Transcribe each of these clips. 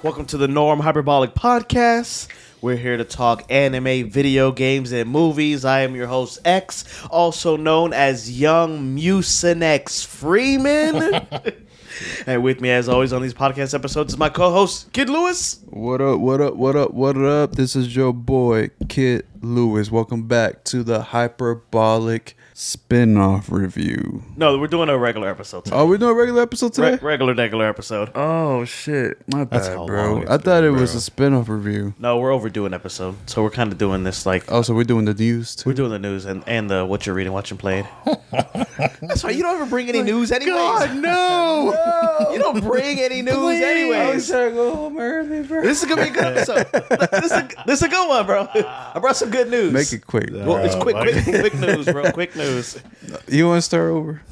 Welcome to the Norm Hyperbolic Podcast. We're here to talk anime, video games, and movies. I am your host, X, also known as Young Mucinex Freeman. And with me, as always, on these podcast episodes is my co-host, Kid Lewis. What up, what up, what up, what up? This is your boy, Kid Lewis. Welcome back to the Hyperbolic spin-off review. No, we're doing a regular episode today. Oh, we're doing a regular episode today? Regular episode. Oh, shit. My That's bad, how bro. long it's I thought been, it was bro. a spin-off review. No, we're overdue an episode. So we're kind of doing this like... Oh, so we're doing the news, too? We're doing the news and the what you're reading, watching, played. That's right. You don't ever bring any news anyways. God, no! You don't bring any news anyways. I go home early, bro. This is going to be a good episode. This is a good one, bro. I brought some good news. Make it quick. Well, it's quick news, bro. Quick news. You want to start over?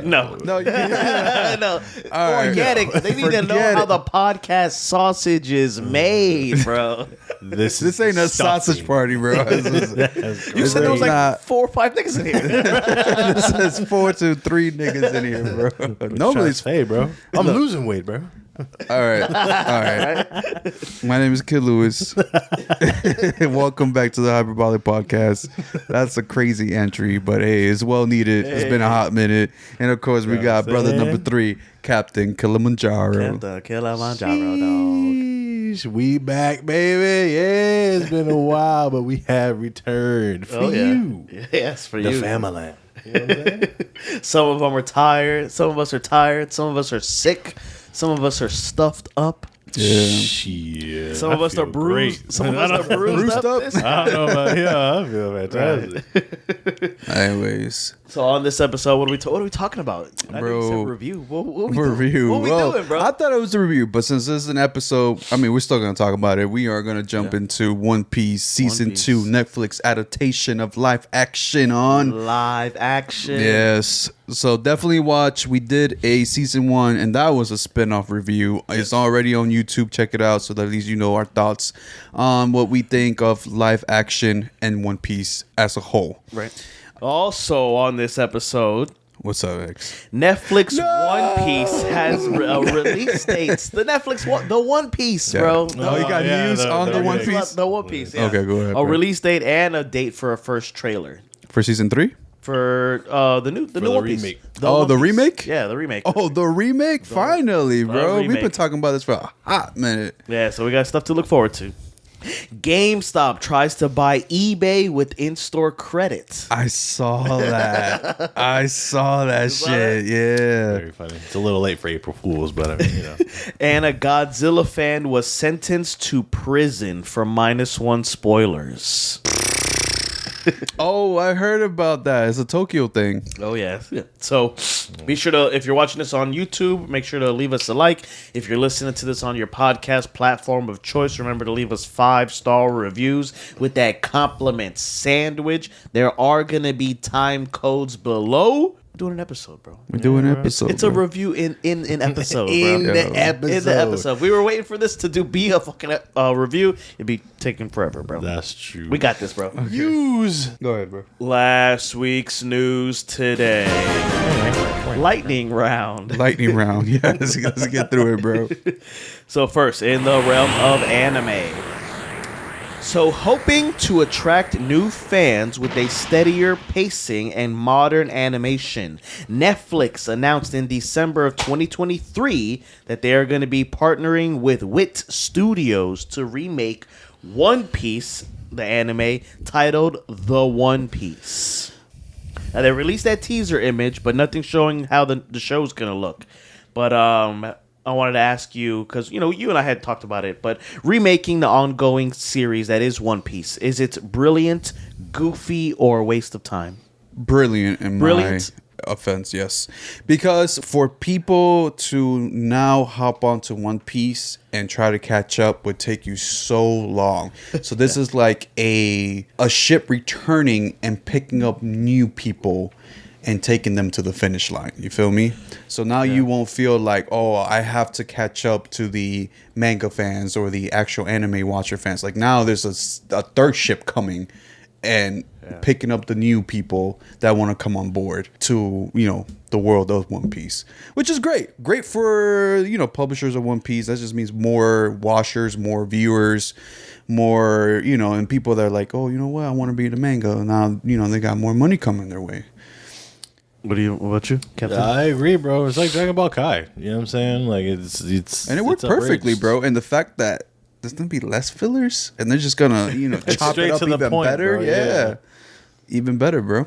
No. No, you No. All right. Organic. They need to know Forget how it. the podcast sausage is made, bro. This ain't a sausage party, bro. You said there was like not. 4 or 5 niggas in here. This says 4 to 3 niggas in here, bro. Normally it's... Hey, bro. I'm losing weight, bro. All right. My name is Kid Lewis. Welcome back to the Hyperbolic Podcast. That's a crazy entry, but hey, it's well needed. It's been a hot minute. And of course, we got brother number 3, Captain Kilimanjaro. The Kilimanjaro, dog. Sheesh, we back, baby. Yeah, it's been a while, but we have returned for you. Yes, for The you. family. You know what I'm saying? Some of them are tired. Some of us are tired. Some of us are sick. Some of us are stuffed up. Yeah. Shit. Some of us are bruised. Some of us are bruised up. I don't know about I feel fantastic. Anyways, So on this episode, what are we talking about? I know you Bro. said review. What we review. Doing? What we Well, doing, bro? I thought it was a review, but since this is an episode, I mean, we're still going to talk about it. We are going to jump into One Piece Season Piece. 2 Netflix adaptation of live action on... Live action. Yes. So definitely watch. We did a season 1, and that was a spin-off review. It's already on YouTube. Check it out so that at least you know our thoughts on what we think of live action and One Piece as a whole. Right. Also on this episode, What's up, X? Netflix One Piece has release dates. The Netflix the One Piece, bro. Oh, you got yeah, news the- on the the One remake. Piece? The One Piece. Yeah. Okay, go ahead, A bro. release date and a date for a first trailer For season 3? for the new the One Piece. remake. One the Piece. remake? Yeah, the remake. Oh, the remake? Finally, bro. We've been remake. talking about this for a hot minute. Yeah, so we got stuff to look forward to. GameStop tries to buy eBay with in-store credits. I saw that. I saw that saw shit. Yeah. Very funny. It's a little late for April Fools, but I mean, you know. And a Godzilla fan was sentenced to prison for -1 spoilers. Oh, I heard about that. It's a Tokyo thing. Oh, yeah. So be sure to, if you're watching this on YouTube, make sure to leave us a like. If you're listening to this on your podcast platform of choice, remember to leave us 5-star reviews with that compliment sandwich. There are going to be time codes below. We're doing an episode, bro. We're doing an episode. It's a bro. review in episode, In bro. the Yeah. episode. In the episode. We were waiting for this to be a fucking review. It'd be taking forever, bro. That's true. We got this, bro. Use. Go ahead, bro. Last week's news today. Lightning round. Lightning round. Yeah, let's get through it, bro. So first, in the realm of anime. So hoping to attract new fans with a steadier pacing and modern animation, Netflix announced in December of 2023 that they are going to be partnering with Wit Studios to remake One Piece, the anime, titled The One Piece. Now, they released that teaser image, but nothing showing how the show's going to look. But I wanted to ask you, because, you know, you and I had talked about it, but remaking the ongoing series that is One Piece, is it brilliant, goofy, or a waste of time? Brilliant in Brilliant. my offense, yes. Because for people to now hop onto One Piece and try to catch up would take you so long. So this is like a ship returning and picking up new people and taking them to the finish line. You feel me? So now you won't feel like, oh, I have to catch up to the manga fans or the actual anime watcher fans. Like now there's a third ship coming and picking up the new people that want to come on board to, the world of One Piece, which is great. Great for, publishers of One Piece. That just means more watchers, more viewers, more, and people that are like, oh, you know what? I want to be the manga. Now, they got more money coming their way. What about you, Captain? I agree, bro. It's like Dragon Ball Kai. You know what I'm saying? Like it's and it worked perfectly, bro. And the fact that there's gonna be less fillers, and they're just gonna, chop it up even better. Bro. Yeah, even better, bro.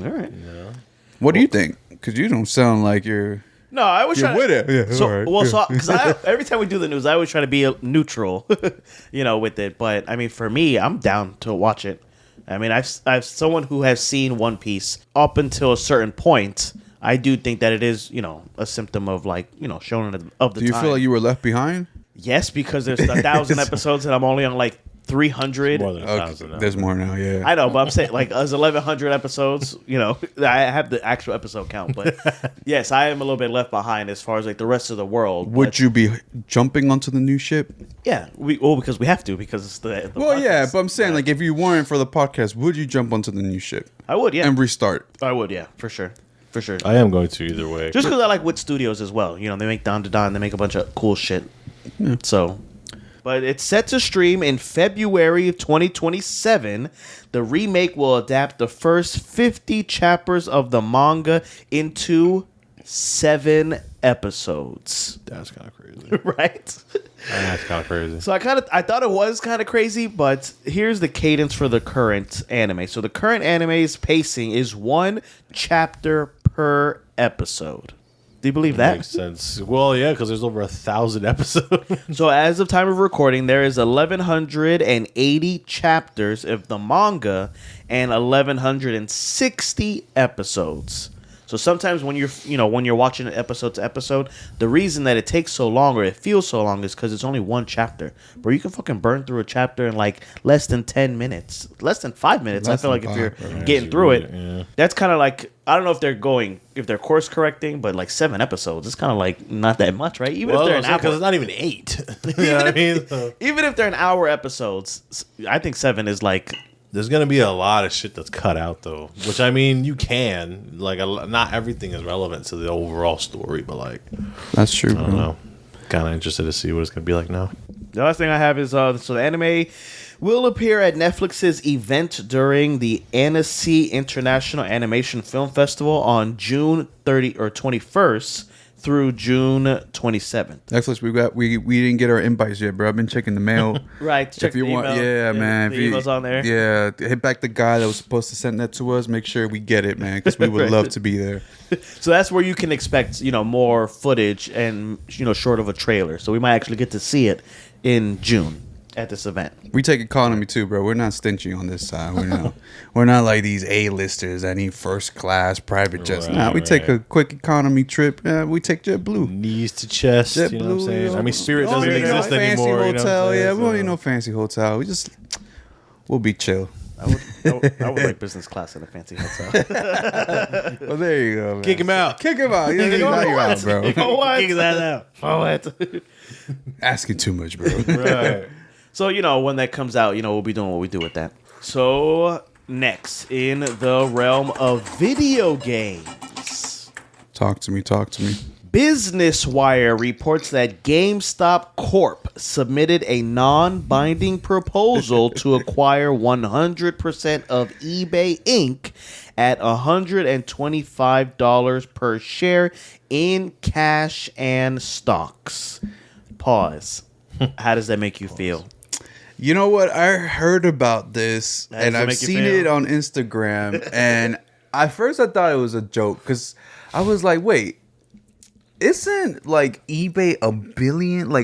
All right. Yeah. What do you think? Because you don't sound like you're. No, I always try with it. Yeah, so, all right. well, so because every time we do the news, I always try to be neutral, with it. But I mean, for me, I'm down to watch it. I mean, I've someone who has seen One Piece up until a certain point. I do think that it is, a symptom of showing of the Do you time. feel like you were left behind? Yes, because there's 1,000 episodes and I'm only on like 300. More than 1,000 now. There's more now, yeah. I know, but I'm saying there's 1,100 episodes. I have the actual episode count, but yes, I am a little bit left behind as far as the rest of the world. Would you be jumping onto the new ship? Yeah, because we have to because it's the Well, podcast. yeah, but I'm saying if you weren't for the podcast, would you jump onto the new ship? I would, yeah, and restart? I would, yeah, for sure. For sure. I am going to either way. Just because I like Wit Studios as well. They make Don to Don. They make a bunch of cool shit. Yeah. So, but it's set to stream in February of 2027. The remake will adapt the first 50 chapters of the manga into 7 episodes. That's kind of crazy. Right? That's kind of crazy. So I thought it was kind of crazy, but here's the cadence for the current anime. So the current anime's pacing is 1 chapter per episode. Do you believe that? Makes sense. Well, yeah, because there's over 1,000 episodes. So as of time of recording, there is 1,180 chapters of the manga and 1,160 episodes. So sometimes when you're watching it episode to episode, the reason that it takes so long or it feels so long is because it's only 1 chapter. Bro, you can fucking burn through a chapter in less than 10 minutes, less than 5 minutes. I feel like if you're getting through it, that's kind of I don't know if they're course correcting, but 7 episodes, it's kind of not that much, right? Even if they're an hour, because it's not even 8. You know what I mean? So, even if they're an hour episodes, I think 7 is there's gonna be a lot of shit that's cut out though, which I mean you can not everything is relevant to the overall story, but that's true. I don't know. Kind of interested to see what it's gonna be like now. The last thing I have is so the anime will appear at Netflix's event during the Annecy International Animation Film Festival on June 30 or 21st through June 27th. Netflix, we didn't get our invites yet, bro. I've been checking the mail. Right, check if you the want, email. yeah, man. The email's on there. Yeah, hit back the guy that was supposed to send that to us. Make sure we get it, man, because we would Right. love to be there. So that's where you can expect, more footage and, short of a trailer. So we might actually get to see it in June at this event. We take economy too, bro. We're not stingy on this side. We're not like these A-listers that need first class private jets. Right, we take a quick economy trip. We take JetBlue. Knees to chest. You know what I'm saying? I mean, Spirit doesn't exist fancy anymore. Hotel, you know what I'm saying? we don't need no fancy hotel. We'll be chill. I would like business class in a fancy hotel. Well, there you go, man. Kick him out. Kick him out. Now you're out, bro. What? Kick that out. What? Asking too much, bro. Right. So, when that comes out, we'll be doing what we do with that. So, next, in the realm of video games. Talk to me. Business Wire reports that GameStop Corp submitted a non-binding proposal to acquire 100% of eBay Inc. at $125 per share in cash and stocks. Pause. How does that make you feel? You know what? I heard about this, How does and it I've make you seen feel? it on Instagram, and at first I thought it was a joke, because I was like, wait, isn't eBay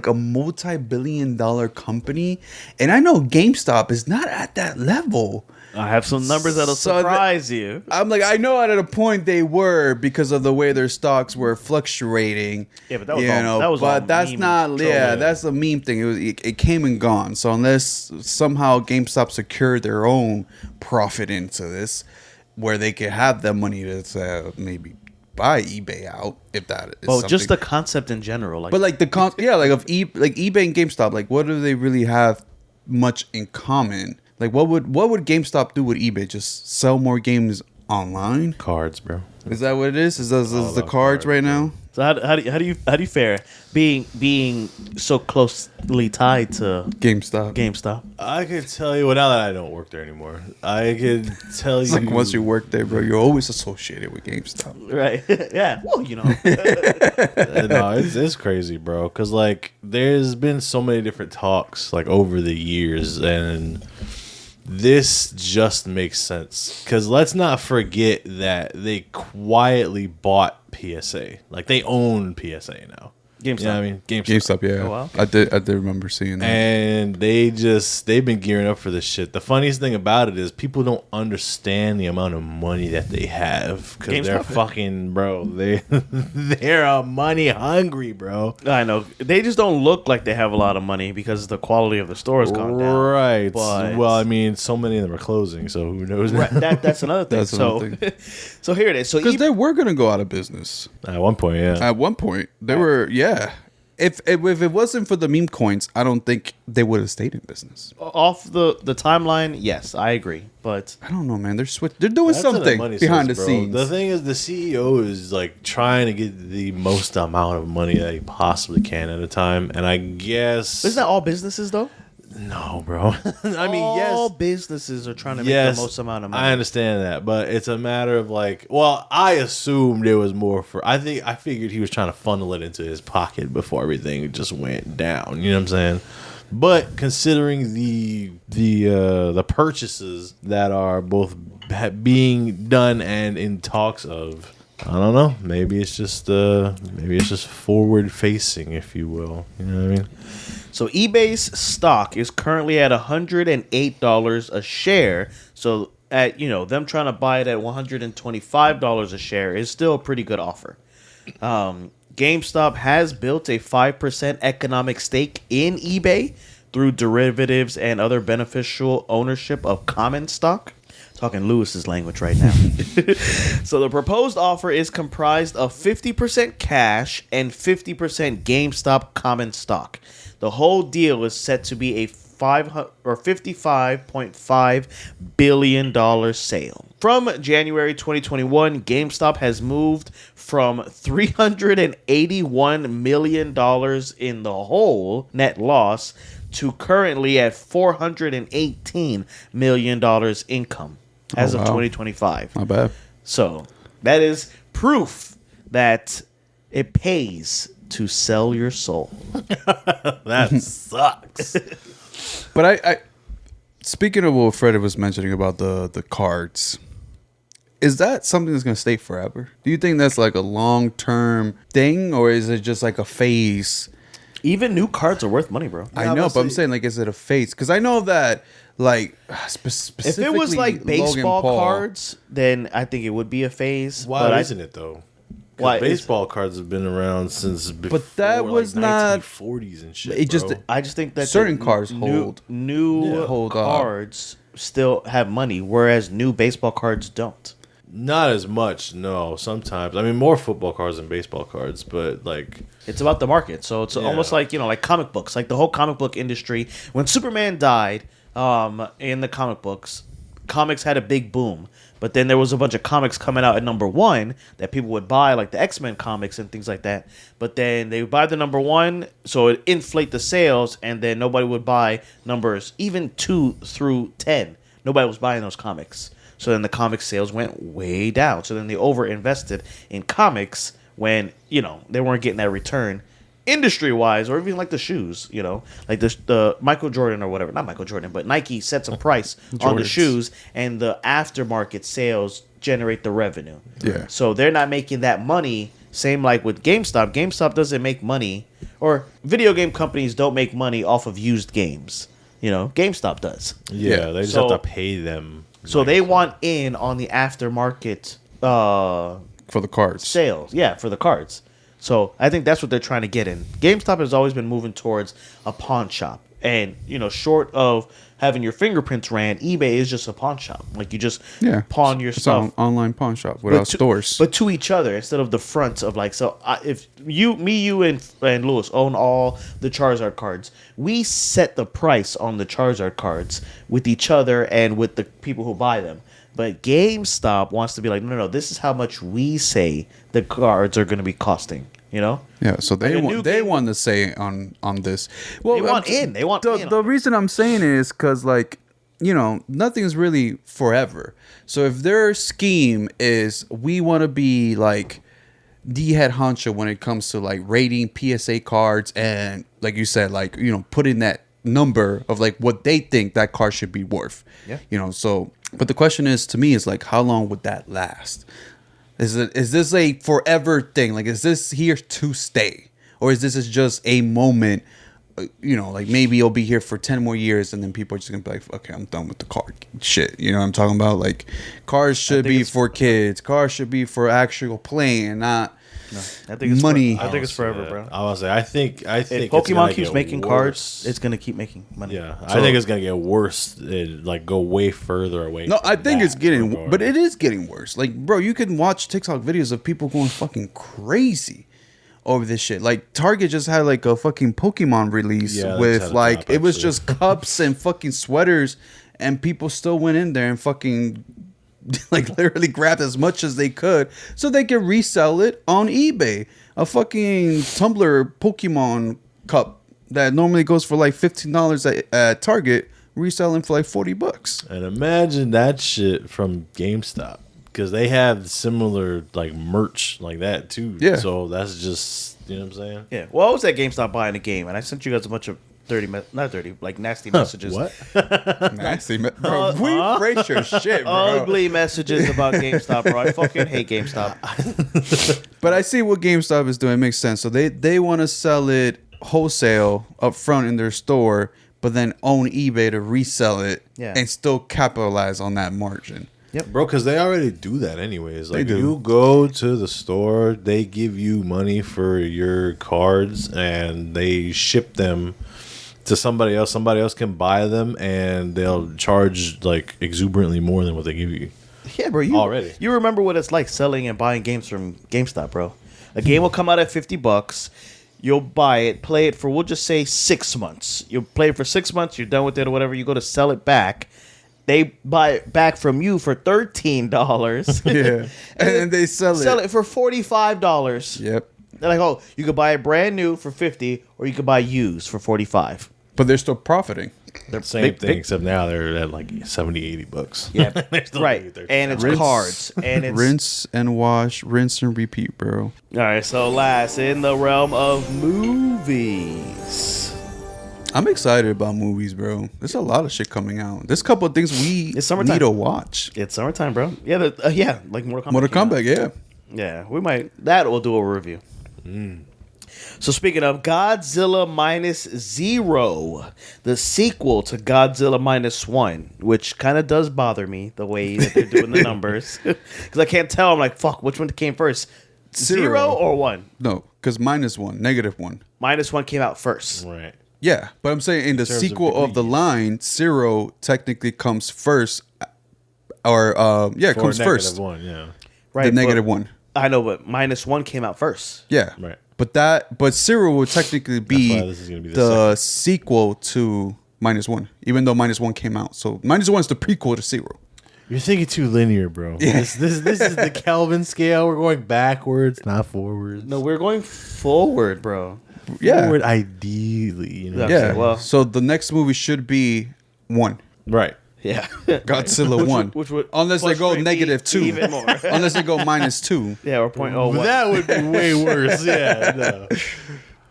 a multi-billion-dollar company? And I know GameStop is not at that level. I have some numbers that'll So surprise you. I'm like, I know at a point they were because of the way their stocks were fluctuating. Yeah, but that was all that's meme not. troll. Yeah, that's a meme thing. It came and gone. So unless somehow GameStop secured their own profit into this, where they could have that money to maybe buy eBay out, if that is. Well, something. just the concept in general. But eBay and GameStop, what do they really have much in common Like, what would GameStop do with eBay? Just sell more games online? Cards, bro. Is that what it is? Is the about cards right cards, now? So how do you fare being so closely tied to GameStop. GameStop? I could tell you, well, now that I don't work there anymore, I could tell It's you. like once you work there, bro, you're always associated with GameStop. Right? Yeah. Well, you know. No, it's crazy, bro. Because like, there's been so many different talks like over the years, and this just makes sense. Because let's not forget that they quietly bought PSA. Like they own PSA now. GameStop. You know what I mean? GameStop, yeah. Oh, wow. I did remember seeing that. And they've been gearing up for this shit. The funniest thing about it is people don't understand the amount of money that they have because they're GameStop? fucking, bro. They're money hungry, bro. I know they just don't look like they have a lot of money because the quality of the store has gone down. Right. But- Well, I mean, so many of them are closing, so who knows? Right, that's another thing. That's another So here it is. So Because they were going to go out of business. At one point, yeah. At one point, they were, yeah. If it wasn't for the meme coins, I don't think they would have stayed in business. off the timeline, yes, I agree. But I don't know, man. They're doing That's in the something money behind the source, bro. scenes. The thing is, the CEO is like trying to get the most amount of money that he possibly can at a time, and I guess isn't that all businesses though? no, bro. I mean, all yes, businesses are trying to make yes, the most amount of money. I understand that, but it's a matter of like, well, I assumed it was more for. I figured he was trying to funnel it into his pocket before everything just went down. You know what I'm saying? But considering the purchases that are both being done and in talks of, I don't know. Maybe it's just forward facing, if you will. You know what I mean? So eBay's stock is currently at $108 a share. So at them trying to buy it at $125 a share is still a pretty good offer. GameStop has built a 5% economic stake in eBay through derivatives and other beneficial ownership of common stock. Talking Lewis's language right now. So the proposed offer is comprised of 50% cash and 50% GameStop common stock. The whole deal is set to be a $55.5 billion sale. From January 2021, GameStop has moved from $381 million in the whole net loss to currently at $418 million income as of wow. 2025. Not bad. So that is proof that it pays to sell your soul. That sucks. But I speaking of what Fred was mentioning about the cards, is that something that's going to stay forever? Do you think that's like a long-term thing, or is it just like a phase? Even new cards are worth money, bro. I know, but I'm saying, like, is it a phase? Because I know that, like, specifically, If it was like baseball Logan Paul, cards, then I think it would be a phase. Why but isn't it though? Why Why is- baseball cards have been around since before, that was like, not- 1940s and shit. it just- bro. I just think that certain the cards hold. new hold up. cards still have money, whereas new baseball cards don't. Not as much, no. Sometimes, I mean, more football cards than baseball cards, but like, It's about the market. So it's almost like, like comic books, like the whole comic book industry. When Superman died in the comic books, comics had a big boom. But then there was a bunch of comics coming out at number one that people would buy, like the X-Men comics and things like that. But then they would buy the number one, so it inflate the sales, and then nobody would buy numbers even 2 through 10. Nobody was buying those comics. So then the comic sales went way down. So then they over-invested in comics when, they weren't getting that return industry-wise, or even like the shoes, like the Michael Jordan or whatever. Not Michael Jordan, but Nike sets a price on the Jordans. shoes, and the aftermarket sales generate the revenue. Yeah. So they're not making that money. Same like with GameStop. GameStop doesn't make money, or video game companies don't make money off of used games. GameStop does. yeah, they just So- have to pay them. So they want in on the aftermarket for the cards. sales. Yeah, for the cards. So I think that's what they're trying to get in. GameStop has always been moving towards a pawn shop. And short of having your fingerprints ran, eBay is just a pawn shop. Like you just pawn your It's stuff. an online pawn shop without stores. But to each other instead of the fronts of like. So if you, and Lewis own all the Charizard cards, we set the price on the Charizard cards with each other and with the people who buy them. But GameStop wants to be like, no, this is how much we say the cards are going to be costing. Yeah, so they want to say on this. Well, They want in. They want in. The reason I'm saying is because nothing's really forever. So if their scheme is we want to be like the head honcho when it comes to like rating PSA cards and like you said, like putting that number of like what they think that card should be worth. Yeah. So but the question is to me is like how long would that last? Is this a forever thing? Like, is this here to stay? Or is this just a moment, like maybe it'll be here for 10 more years and then people are just going to be like, okay, I'm done with the card shit. You know what I'm talking about? Like, cars should be for kids. Cars should be for actual playing, not money. I think it's forever, bro. I was say I think If Pokemon keeps making cards, it's gonna keep making money. Yeah, I think it's gonna get worse. Like go way further away. No, I think it's getting, regard. but it is getting worse. Like, bro, you can watch TikTok videos of people going fucking crazy over this shit. Like, Target just had like a fucking Pokemon release with like it was just cups and fucking sweaters, and people still went in there and fucking. Like literally grabbed as much as they could so they could resell it on eBay. A fucking tumbler Pokemon cup that normally goes for like $15 at Target, reselling for like $40. And imagine that shit from GameStop because they have similar like merch like that too. Yeah. So that's just what I'm saying. Yeah. Well, I was at GameStop buying a game, and I sent you guys a bunch of nasty messages. What? Nasty, bro. We phrase your shit, bro. Ugly messages about GameStop, bro. I fucking hate GameStop. But I see what GameStop is doing. It makes sense. So they want to sell it wholesale up front in their store, but then own eBay to resell it and still capitalize on that margin. Yep, bro, because they already do that anyways. Like, they do. You go to the store, they give you money for your cards, and they ship them to somebody else. Somebody else can buy them, and they'll charge like exuberantly more than what they give you. Yeah, bro. You remember what it's like selling and buying games from GameStop, bro? A game will come out at $50. You'll buy it, play it for, we'll just say 6 months. You'll play it for 6 months. You're done with it or whatever. You go to sell it back. They buy it back from you for $13. Yeah, and they sell it for $45. Yep. They're like, oh, you could buy it brand new for $50, or you could buy used for $45. But they're still profiting. They're same thing, except now they're at like $70-$80. Yeah, right. And it's cards, and it's rinse and wash, rinse and repeat, bro. All right. So last in the realm of movies, I'm excited about movies, bro. There's a lot of shit coming out. There's a couple of things we need to watch. It's summertime, bro. Yeah, like Mortal Kombat. Mortal Kombat, yeah. Yeah, we might. That we'll do a review. So speaking of Godzilla Minus Zero, the sequel to Godzilla Minus One, which kind of does bother me the way that they're doing the numbers, because I can't tell. I'm like, fuck, which one came first, zero or one? No, because -1, -1. -1 came out first, Right. Yeah, but I'm saying in the sequel of the line, Zero technically comes first, or comes first. -1, yeah. Right? The -1. I know, but -1 came out first. Yeah, Right. But Zero would technically be, this is gonna be the sequel to -1, even though -1 came out. So -1 is the prequel to Zero. You're thinking too linear, bro. Yeah. This is the Kelvin scale. We're going backwards, not forwards. No, we're going forward, bro. Yeah, Forward, ideally. You know? Okay, yeah. well- So the next movie should be 1. Right. Yeah, Godzilla 1. which would unless they go frustrate me -2. even more. Unless they go -2. Yeah, or point oh But one. that would be way worse. Yeah. No.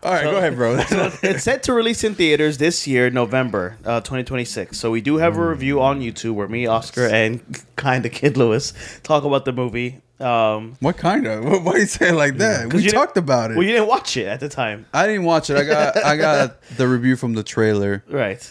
All right, go ahead, bro. It's set to release in theaters this year, November 2026. So we do have a review on YouTube where me, Oscar, and kind of Kid Lewis talk about the movie. What kind of? Why do you say it like that? We talked about it. Well, you didn't watch it at the time, I didn't watch it. I got the review from the trailer. right?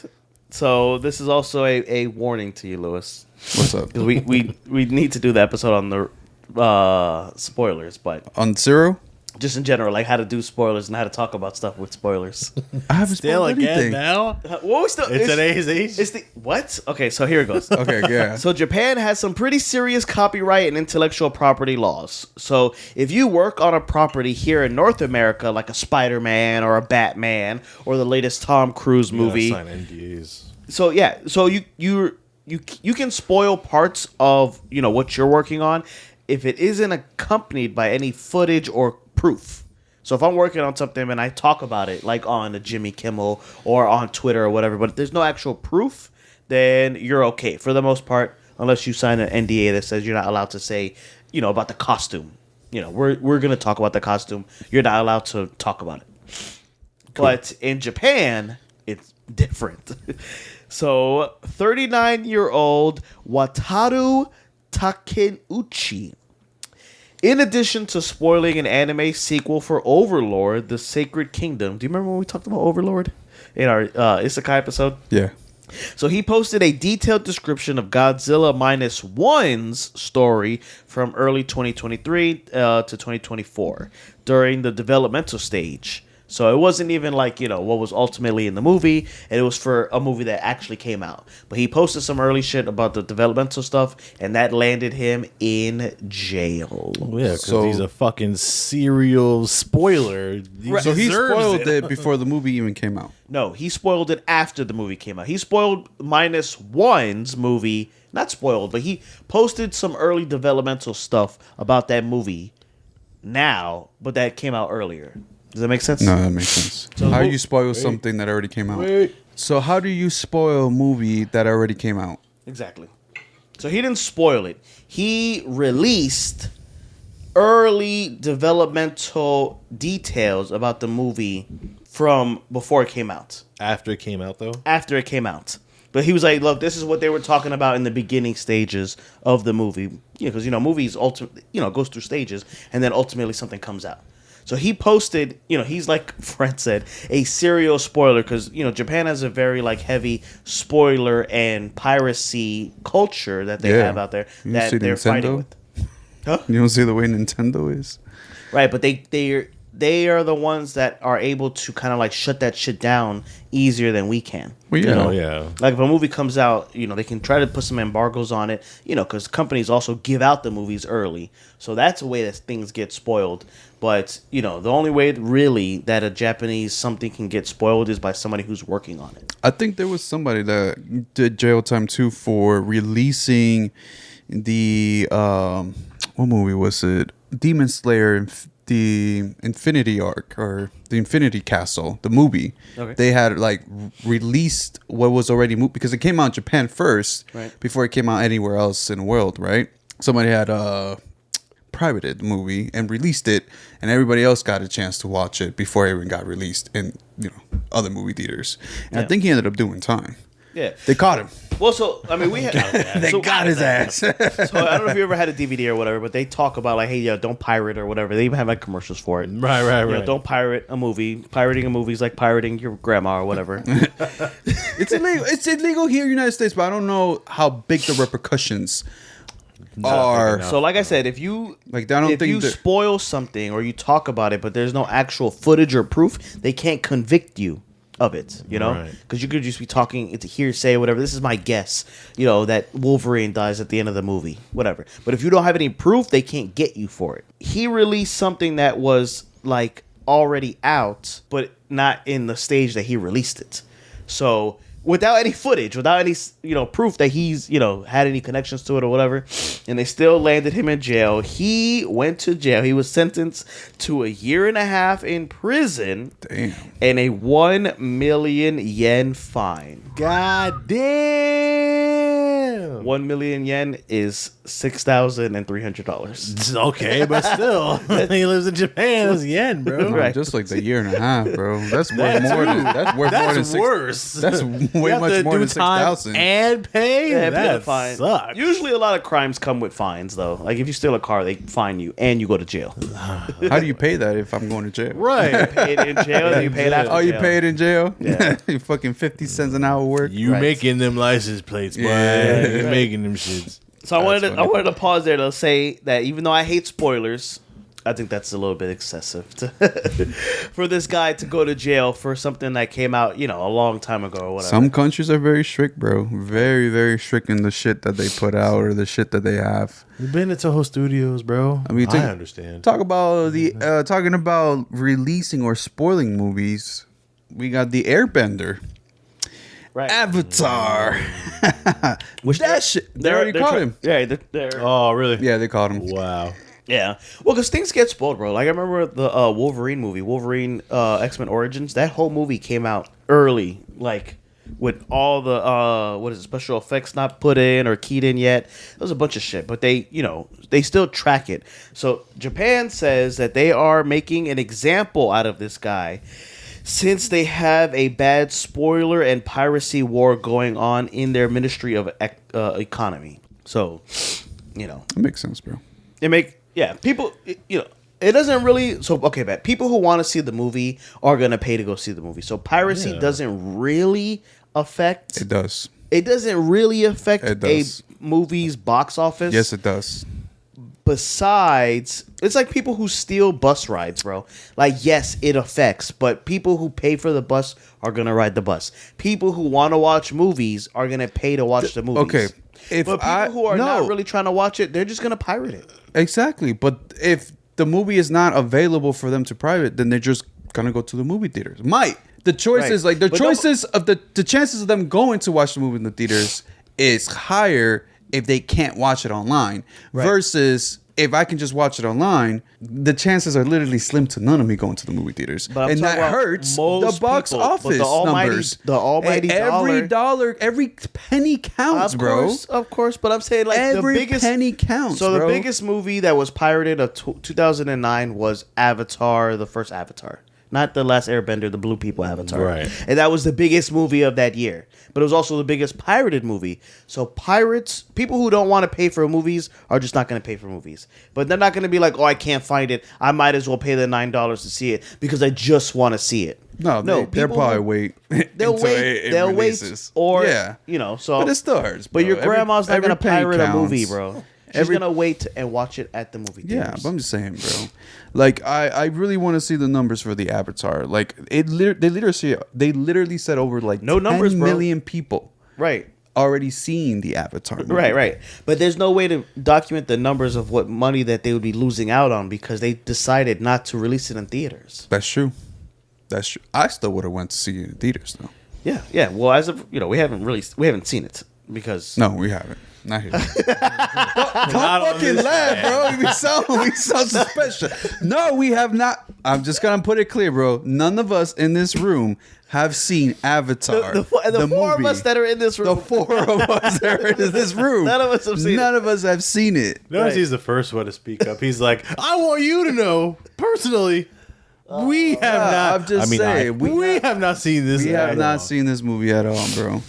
So this is also a warning to you, Lewis, What's up? because we need to do the episode on the spoilers, but On Zero? Just in general, like how to do spoilers and how to talk about stuff with spoilers. I haven't Still spoiled again anything. now. What was the? It's today's age. It's the what? Okay, so here it goes. Okay, yeah. So Japan has some pretty serious copyright and intellectual property laws. So if you work on a property here in North America, like a Spider-Man or a Batman or the latest Tom Cruise movie, Sign NDAs. so yeah, so you can spoil parts of what you're working on if it isn't accompanied by any footage or proof. So if I'm working on something and I talk about it, like on a Jimmy Kimmel or on Twitter or whatever, but if there's no actual proof, then you're okay for the most part, unless you sign an NDA that says you're not allowed to say, about the costume. We're gonna talk about the costume. You're not allowed to talk about it. Cool. But in Japan, it's different. So 39-year-old Wataru Takeuchi, in addition to spoiling an anime sequel for Overlord, The Sacred Kingdom. Do you remember when we talked about Overlord in our Isekai episode? Yeah. So he posted a detailed description of Godzilla -1's story from early 2023 to 2024 during the developmental stage. So it wasn't even like, what was ultimately in the movie, and it was for a movie that actually came out. But he posted some early shit about the developmental stuff, and that landed him in jail. Well, yeah, because So- he's a fucking serial spoiler. So he deserves spoiled it before the movie even came out. No, he spoiled it after the movie came out. He spoiled -1's movie. Not spoiled, but he posted some early developmental stuff about that movie now, but that came out earlier. Does that make sense? No, that makes sense. So how do who- you spoil something that already came out? Wait. So how do you spoil a movie that already came out? Exactly. So he didn't spoil it. He released early developmental details about the movie from before it came out. After it came out, though? After it came out. But he was like, look, this is what they were talking about in the beginning stages of the movie. Because, movies ultimately, goes through stages, and then ultimately something comes out. So he posted, he's like Fred said, a serial spoiler because, Japan has a very heavy spoiler and piracy culture that they Yeah. have out there You that see they're fighting Nintendo? with. Huh? You don't see the way Nintendo is? Right, but they are the ones that are able to kind of shut that shit down easier than we can. Well, yeah. Oh, yeah. Like if a movie comes out, they can try to put some embargoes on it, because companies also give out the movies early. So that's a way that things get spoiled. But, the only way really that a Japanese something can get spoiled is by somebody who's working on it. I think there was somebody that did jail time too for releasing the what movie was it? Demon Slayer, the Infinity Arc or the Infinity Castle, the movie. Okay. They had released what was already moved because it came out in Japan first, Right. before it came out anywhere else in the world, right? Somebody had privated the movie and released it, and everybody else got a chance to watch it before it even got released in other movie theaters. And I Yeah. think he ended up doing time. Yeah. They caught him. Well, so, I mean, we have... They so, got his ass. So I don't know if you ever had a DVD or whatever, but they talk about hey, don't pirate or whatever. They even have commercials for it. Right. Don't pirate a movie. Pirating a movie is like pirating your grandma or whatever. It's illegal. It's illegal here in the United States, but I don't know how big the repercussions are. enough. So, like I said, if you I don't if think you that- spoil something or you talk about it, but there's no actual footage or proof, they can't convict you of it. Right. Because you could just be talking, it's a hearsay or whatever. This is my guess. That Wolverine dies at the end of the movie, whatever. But if you don't have any proof, they can't get you for it. He released something that was already out, but not in the stage that he released it. So without any footage, without any proof that he's had any connections to it or whatever, and they still landed him in jail. He went to jail. He was sentenced to 1.5 years in prison. Damn. And a 1 million yen fine. God damn. 1 million yen is $6,300. Okay, but still, he lives in Japan. That's yen, bro. Right. Just like the 1.5 years, bro. That's worth more than more than That's six. worse. That's way You have much to more do than time 6,000. and pay. Yeah, That fine. sucks. Usually, a lot of crimes come with fines, though. Like if you steal a car, they fine you and you go to jail. How do you pay that if I'm going to jail? Right. Pay it in jail, then you pay it after. Oh, you jail. pay it in jail? Yeah. You fucking 50 cents an hour work. You Right. making them license plates, boy. Yeah. You making them shits. So I wanted That's to pause there to say that even though I hate spoilers, I think that's a little bit excessive for this guy to go to jail for something that came out, a long time ago or whatever. Some countries are very strict, bro. Very, very strict in the shit that they put out or the shit that they have. We've been to Toho Studios, bro. I mean, I understand. Talking about releasing or spoiling movies. We got the Airbender. Right. Avatar. Which that shit. They already caught him. Yeah, they're Oh, really? Yeah, they caught him. Wow. yeah. Well, because things get spoiled, bro. Like I remember the Wolverine movie, Wolverine X-Men Origins. That whole movie came out early, like with all the special effects not put in or keyed in yet. There was a bunch of shit, but they still track it. So Japan says that they are making an example out of this guy, since they have a bad spoiler and piracy war going on in their Ministry of Economy. So, That makes sense, bro. people, it doesn't really, so, okay, but people who want to see the movie are going to pay to go see the movie. So piracy doesn't really affect. It does. It doesn't really affect a movie's box office. Yes, it does. Besides, it's like people who steal bus rides, bro. Like, yes, it affects, but people who pay for the bus are going to ride the bus. People who want to watch movies are going to pay to watch the movies. Okay. But people who are not really trying to watch it, they're just going to pirate it. Exactly. But if the movie is not available for them to pirate, then they're just going to go to the movie theaters. The choice is like, the chances of them going to watch the movie in the theaters is higher if they can't watch it online, versus if I can just watch it online, the chances are literally slim to none of me going to the movie theaters, and that hurts the box office numbers. The almighty dollar, every penny counts, Of course, but I'm saying like every the biggest penny counts. So bro. the biggest movie that was pirated of 2009 was Avatar, the first Avatar. Not The Last Airbender, the Blue People Avatar. Right. And that was the biggest movie of that year. But it was also the biggest pirated movie. So people who don't want to pay for movies are just not going to pay for movies. But they're not going to be like, oh, I can't find it. I might as well pay the $9 to see it because I just want to see it. No, they'll probably wait. They'll wait. Or, so. But it still hurts, bro. But your grandma's not going to pirate a movie, counts. bro. She's going to wait and watch it at the movie theaters. Yeah, but I'm just saying, bro. Like, I really want to see the numbers for the Avatar. Like, they literally said over like no 10 numbers, bro. million people already seen the Avatar movie. Right. But there's no way to document the numbers of what money that they would be losing out on because they decided not to release it in theaters. That's true. I still would have went to see it in theaters, though. Yeah. Well, as of, we haven't seen it because... No, we haven't. Not here. Don't fucking laugh, bro. We sound suspicious. No, we have not. I'm just gonna put it clear, bro. None of us in this room have seen Avatar. The four of us that are in this room. The four of us that are in this room. None of us have seen it. None of us have seen it. Notice he's the first one to speak up. He's like, I want you to know, personally, we have not. I'm just saying. We have not seen this. We have not seen this movie at all, bro.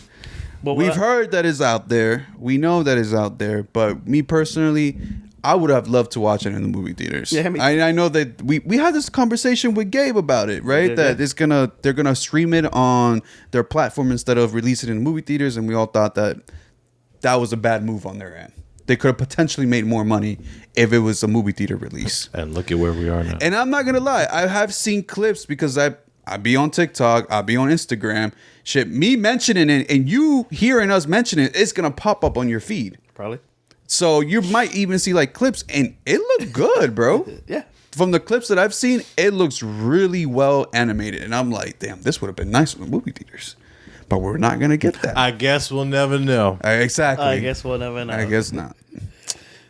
But we've heard that it's out there. We know that it's out there. But me personally, I would have loved to watch it in the movie theaters. Yeah, I know that we had this conversation with Gabe about it, right? That they're gonna stream it on their platform instead of releasing it in movie theaters, and we all thought that was a bad move on their end. They could have potentially made more money if it was a movie theater release. And look at where we are now. And I'm not gonna lie, I have seen clips because I be on TikTok, I'll be on Instagram. Shit, me mentioning it and you hearing us mention it, it's gonna pop up on your feed. Probably. So you might even see like clips, and it looked good, bro. Yeah. From the clips that I've seen, it looks really well animated, and I'm like, damn, this would have been nice in the movie theaters, but we're not gonna get that. I guess we'll never know. Exactly. I guess we'll never know. I guess not.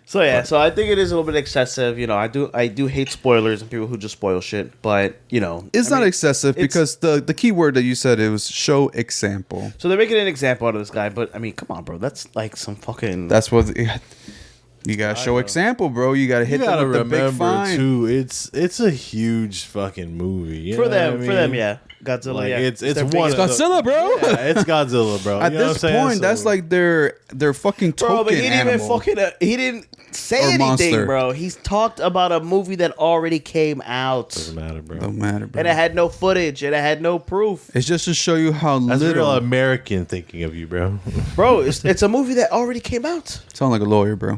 So yeah, so I think it is a little bit excessive. I do hate spoilers and people who just spoil shit, but it's not excessive because the key word that you said, it was show example. So they're making an example out of this guy, but I mean, come on, bro, that's like some fucking. That's what you gotta show example, bro. You gotta hit them with the big fine. Too, it's a huge fucking movie for them, yeah. Godzilla, like, yeah. It's one. It's Godzilla, bro. Yeah, it's Godzilla, bro. At this point, that's like their fucking token but he didn't animal. he didn't say anything, monster. bro. He's talked about a movie that already came out. Doesn't matter, bro. And it had no footage, and it had no proof. It's just to show you how that's little. real American thinking of you, bro. Bro, it's a movie that already came out. Sound like a lawyer, bro.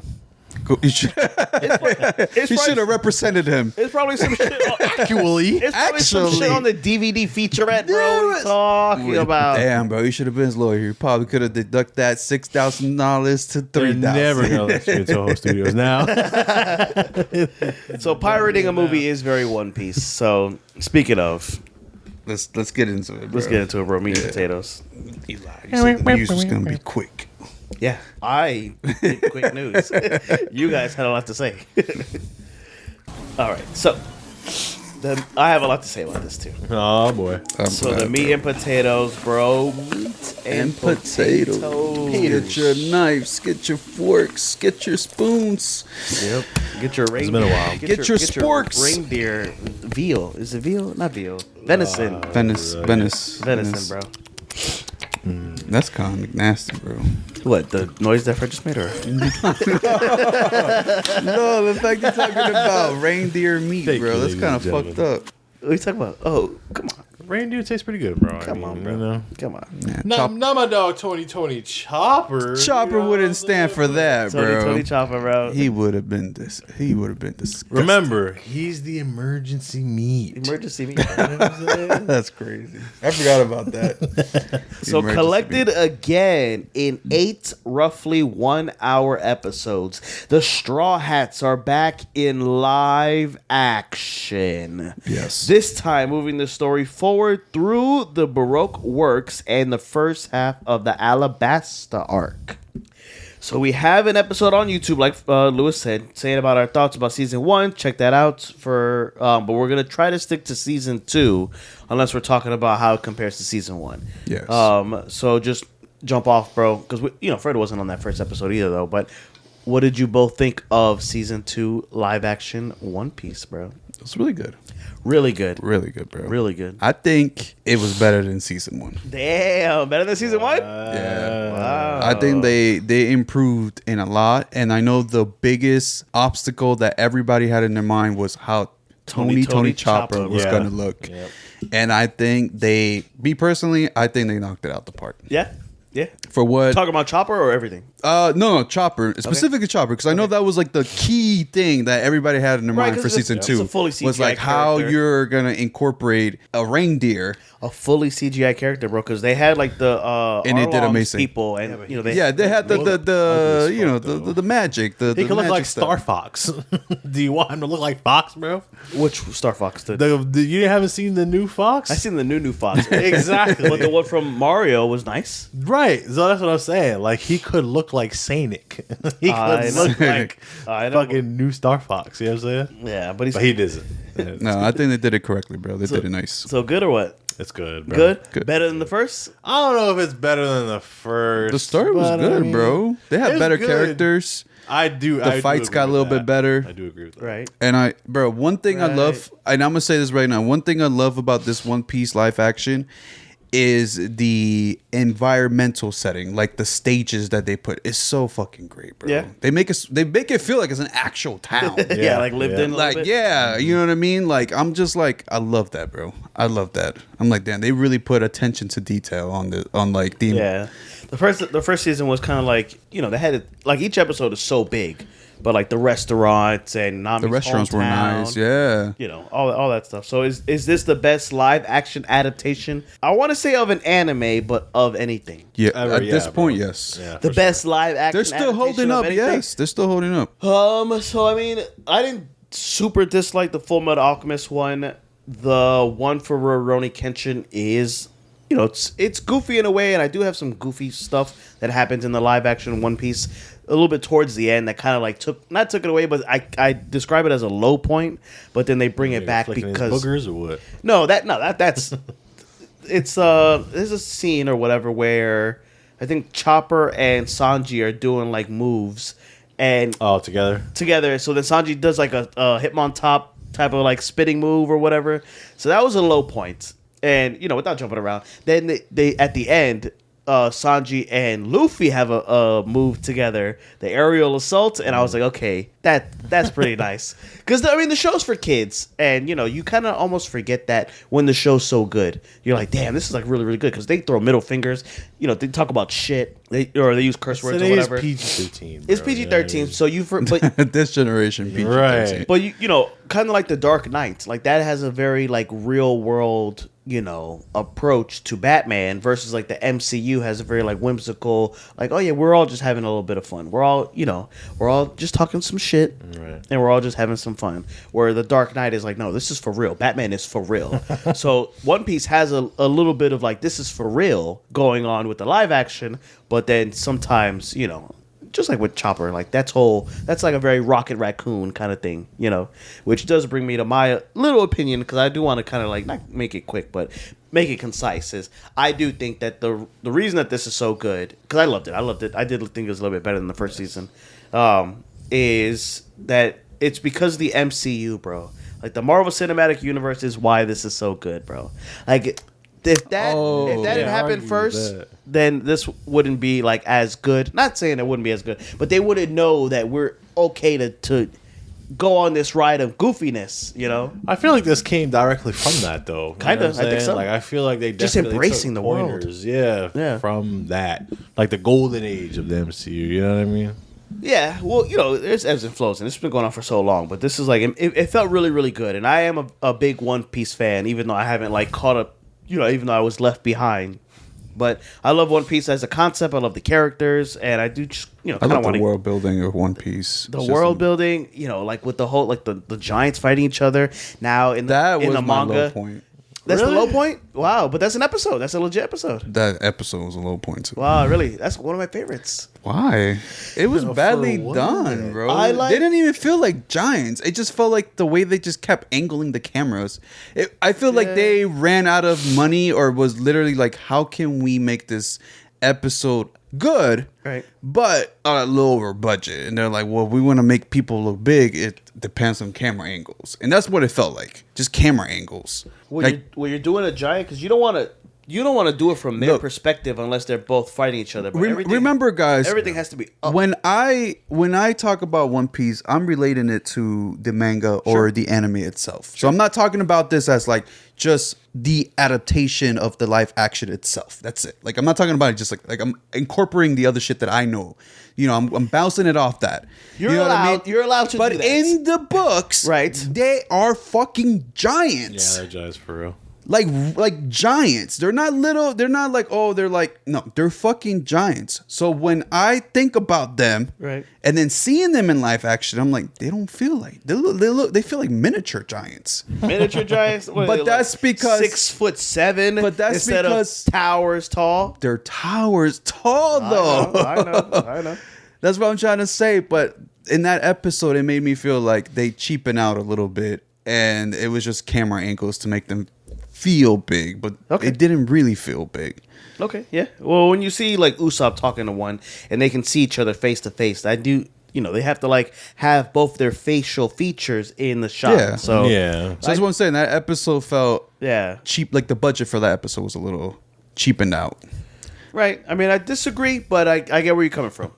You should have represented him. It's probably some shit. Actually, It's probably some shit on the DVD featurette, bro. What are you talking about? Damn, bro, you should have been his lawyer. You probably could have deducted that $6,000 to they're $3,000. never going to let Toho Studios now. So pirating a movie is very One Piece. So speaking of, Let's get into it. Bro. let's get into it, bro. Meat and potatoes. Eli, you said the news was gonna be quick. Yeah, I did quick news. You guys had a lot to say. All right, so I have a lot to say about this too. Oh boy. So the meat and potatoes, bro. Meat and potatoes. Get your knives, get your forks, get your spoons. Yep. Get your reindeer. been a while. Get your sporks. Reindeer veal. Is it veal? Not veal. Venison. Venice, bro. That's kind of nasty, bro. What, the noise that Fred just made? Or No, the fact you're talking about reindeer meat, Thank bro. you, That's kind of ladies and fucked gentlemen. up. what are you talking about? Oh, come on. Reindeer tastes pretty good, bro. Come on, bro. You know? Come on. Yeah, Not my dog 2020 Chopper. Chopper You know wouldn't what stand I'm for saying? that, bro. Tony Chopper, bro. He would have been this. He would have been disgusting. Remember, he's the emergency meat. Emergency meat. That's crazy. I forgot about that. So Emergency collected again in 8 roughly 1 hour episodes. The Straw Hats are back in live action. Yes. This time moving the story forward through the Baroque works and the first half of the Alabasta arc. So we have an episode on YouTube, like Lewis said, saying about our thoughts about season 1. Check that out for. But we're gonna try to stick to season 2, unless we're talking about how it compares to season 1. Yes. So just jump off, bro, because Fred wasn't on that first episode either, though. But what did you both think of season 2 live action One Piece, bro? It's really good. Really good. Really good, bro. Really good. I think it was better than season 1. Damn, better than season 1? Yeah. Wow. I think they improved in a lot, and I know the biggest obstacle that everybody had in their mind was how Tony Chopper was Yeah. gonna look. Yep. And I think I think they knocked it out the park. Yeah. Yeah. For what? Talking about Chopper or everything? No, Chopper, specifically Chopper, because I know that was like the key thing that everybody had in their Right, mind 'cause for season it's 2 a fully was like CGI how character. you're gonna incorporate a reindeer. A fully CGI character, bro, because they had like the And they did Arlong's amazing. people, and they They had the Ugly as the magic. He could look magic like stuff. Star Fox. Do you want him to look like Fox, bro? which Star Fox did. You haven't seen the new Fox? I seen the new Fox, Exactly. but the one from Mario was nice. Right. So that's what I'm saying. Like, he could look like Sonic. He I could know. look like I know. fucking new Star Fox. You know what I'm saying? Yeah, but he's But he doesn't. No, I think they did it correctly, bro. They did it nice. so good or what? It's good, bro. Good? Better than the first? I don't know if it's better than the first. The story was but, good, I mean, bro. They had it's better good. characters. I do. The fights got a little bit better. I do agree with that. Right. And one thing I love, and I'm gonna say this right now. One thing I love about this One Piece live action is the environmental setting, like the stages that they put. Is so fucking great, bro. Yeah. They make it feel like it's an actual town. Yeah, like lived in a little Like, bit. yeah, you know what I mean? Like, I'm just like, I love that, bro. I love that. I'm like, damn, they really put attention to detail on the Yeah. The first season was kind of like, they had it, like each episode is so big, but like the restaurants and Nami's the restaurants were hometown, nice. Yeah. all that stuff. So is this the best live action adaptation? I want to say of an anime, but of anything. Yeah. Ever, At this bro. point, yes. Yeah, The for best live action. They're still adaptation holding of up. anything? Yes, they're still holding up. So I mean, I didn't super dislike the Full Metal Alchemist one. The one for Rurouni Kenshin is, it's goofy in a way, and I do have some goofy stuff that happens in the live action One Piece a little bit towards the end that kind of like took it away, but I describe it as a low point, but then they bring it back Flicking his because boogers or what? that's it's there's a scene or whatever where I think Chopper and Sanji are doing like moves and Oh, together. so then Sanji does like a Hitmontop type of like spitting move or whatever. So that was a low point. And without jumping around, then they at the end, Sanji and Luffy have a move together, the aerial assault, and I was like, okay, that's pretty nice. Because I mean, the show's for kids, and you kind of almost forget that when the show's so good. You're like, damn, this is like really really good because they throw middle fingers. They talk about shit, or they use curse words or whatever. It's PG-13. It's PG-13, so but This generation PG-13. Right. but kind of like the Dark Knight, like that has a very like real world approach to Batman versus like the MCU has a very like whimsical, like, oh yeah, we're all just having a little bit of fun. We're all just talking some shit, Right. and we're all just having some fun. Where the Dark Knight is like, no, this is for real. Batman is for real. So One Piece has a little bit of like, this is for real going on with the live action, but then sometimes, just like with Chopper, like that's like a very Rocket Raccoon kind of thing, which does bring me to my little opinion, because I do want to kind of like not make it quick, but make it concise. Is I do think that the reason that this is so good, because I loved it, I did think it was a little bit better than the first season, is that it's because of the MCU, bro. Like the Marvel Cinematic Universe is why this is so good, bro. Like if that had happened first, then this wouldn't be like as good. Not saying it wouldn't be as good, but they wouldn't know that we're okay to go on this ride of goofiness. I feel like this came directly from that, though. Kinda, I think so. Like I feel like they Just definitely embracing took the world. pointers, yeah, from that, like the golden age of the MCU. You know what I mean? Yeah, well, there's ebbs and flows, and it's been going on for so long. But this is like it felt really, really good, and I am a big One Piece fan, even though I haven't like caught up. Even though I was left behind. But I love One Piece as a concept. I love the characters, and I do just I love the world building of One Piece. The world building, like with the whole like the giants fighting each other now in the in the manga. Low point. That's Really? the low point? Wow, but that's an episode. That's a legit episode. That episode was a low point too. Wow, really? That's one of my favorites. Why? It was badly what? done, bro. I they didn't even feel like giants. It just felt like the way they just kept angling the cameras. I feel like they ran out of money, or was literally like, how can we make this episode good, Right. but on a lower budget? And they're like, well, we want to make people look big. It depends on camera angles, and that's what it felt like. Just camera angles. When you're doing a giant, because you don't want to do it from their perspective unless they're both fighting each other. But Remember, guys, everything has to be up. When I talk about One Piece, I'm relating it to the manga or the anime itself. So I'm not talking about this as like just the adaptation of the live action itself. That's it. Like I'm not talking about it just like I'm incorporating the other shit that I know. I'm bouncing it off that. You're you know allowed. what I mean? You're allowed to but do that. in the books, Right. they are fucking giants. Yeah, they're giants for real. Like giants. They're not little. They're not like, oh, they're like, no, they're fucking giants. So when I think about them, Right. and then seeing them in live action, I'm like, they don't feel like they feel like miniature giants. Miniature giants. What are But they, that's because 6'7". But that's instead because of towers tall. They're towers tall though. I know. That's what I'm trying to say. But in that episode, it made me feel like they cheapen out a little bit, and it was just camera angles to make them feel big, but it didn't really feel big. Okay, yeah. Well, when you see like Usopp talking to one, and they can see each other face to face, I do. They have to like have both their facial features in the shot. Yeah. So Yeah. So that's what I'm saying. That episode felt yeah. cheap. Like the budget for that episode was a little cheapened out. Right. I mean, I disagree, but I get where you're coming from.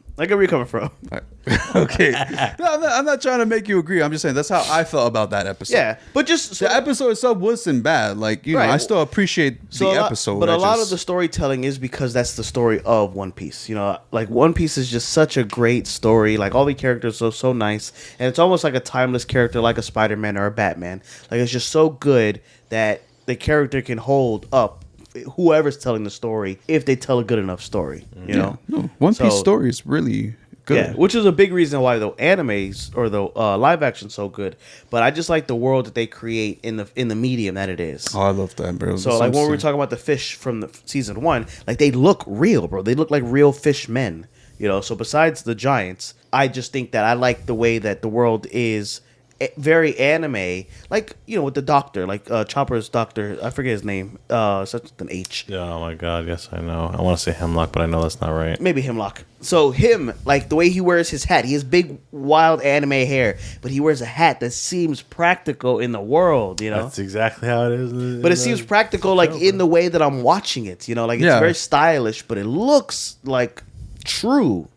Okay. No, I'm not trying to make you agree. I'm just saying that's how I felt about that episode. Yeah, but just the episode itself wasn't bad. Like know, I still appreciate the episode. But a lot of the storytelling is because that's the story of One Piece. Like One Piece is just such a great story. Like all the characters are so nice, and it's almost like a timeless character, like a Spider-Man or a Batman. Like it's just so good that the character can hold up whoever's telling the story if they tell a good enough story. No, One Piece story is really good. Yeah, which is a big reason why the animes or the live action's so good. But I just like the world that they create in the medium that it is. Oh, I love that, bro. So like when we were talking about the fish from the season 1, like they look real, bro. They look like real fish men. So besides the giants, I just think that I like the way that the world is very anime, like with the doctor, like Chopper's doctor. I forget his name. Such an H. Yeah, oh my god, yes I know. I want to say Hemlock, but I know that's not right. Maybe Hemlock. So him, like the way he wears his hat, he has big, wild anime hair, but he wears a hat that seems practical in the world. That's exactly how it is. But it seems practical, like in the way that I'm watching it. Like it's very stylish, but it looks like true.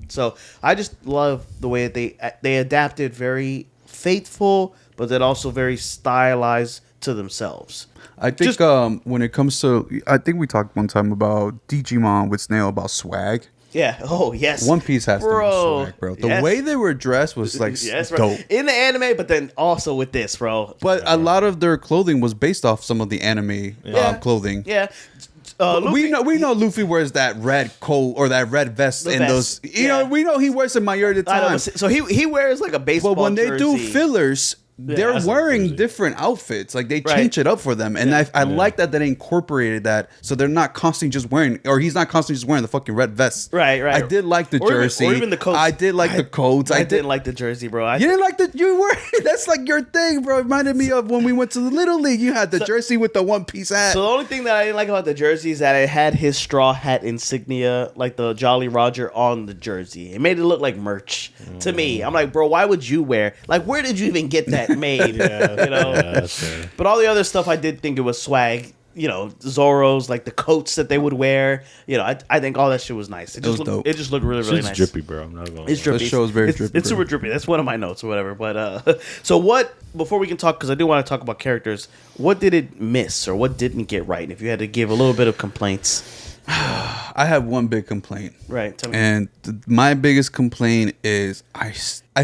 So I just love the way that they adapted very faithful, but then also very stylized to themselves. I think when it comes to, I think we talked one time about Digimon with Snail about swag. Yeah. Oh, yes. One Piece has to be swag, bro. The way they were dressed was like dope. In the anime, but then also with this, bro. But a lot of their clothing was based off some of the anime clothing. Yeah. We know Luffy wears that red coat or that red vest in those. We know he wears it majority of the time. So he wears like a baseball. But when jersey. they do fillers, they're wearing different outfits. Like they change it up for them, and I like that they incorporated that, so they're not constantly just wearing, or he's not constantly just wearing the fucking red vest. Right. I did like the jersey, or even the coats. I did like the coats. I didn't like the jersey, bro. You didn't like you were. That's like your thing, bro. It reminded me of when we went to the Little League. You had the jersey with the One Piece hat. So the only thing that I didn't like about the jersey is that it had his straw hat insignia, like the Jolly Roger, on the jersey. It made it look like merch to me. I'm like, bro, why would you wear? Like, where did you even get that made? But all the other stuff, I did think it was swag. Zoro's, like the coats that they would wear. I think all that shit was nice. It just looked really, really nice. It's drippy, bro. I'm not going. It's drippy. That show is very drippy. It's super drippy. That's one of my notes or whatever. But so what? Before we can talk, because I do want to talk about characters. What did it miss, or what didn't get right? And if you had to give a little bit of complaints. I have one big complaint. Right. Tell me. And my biggest complaint is I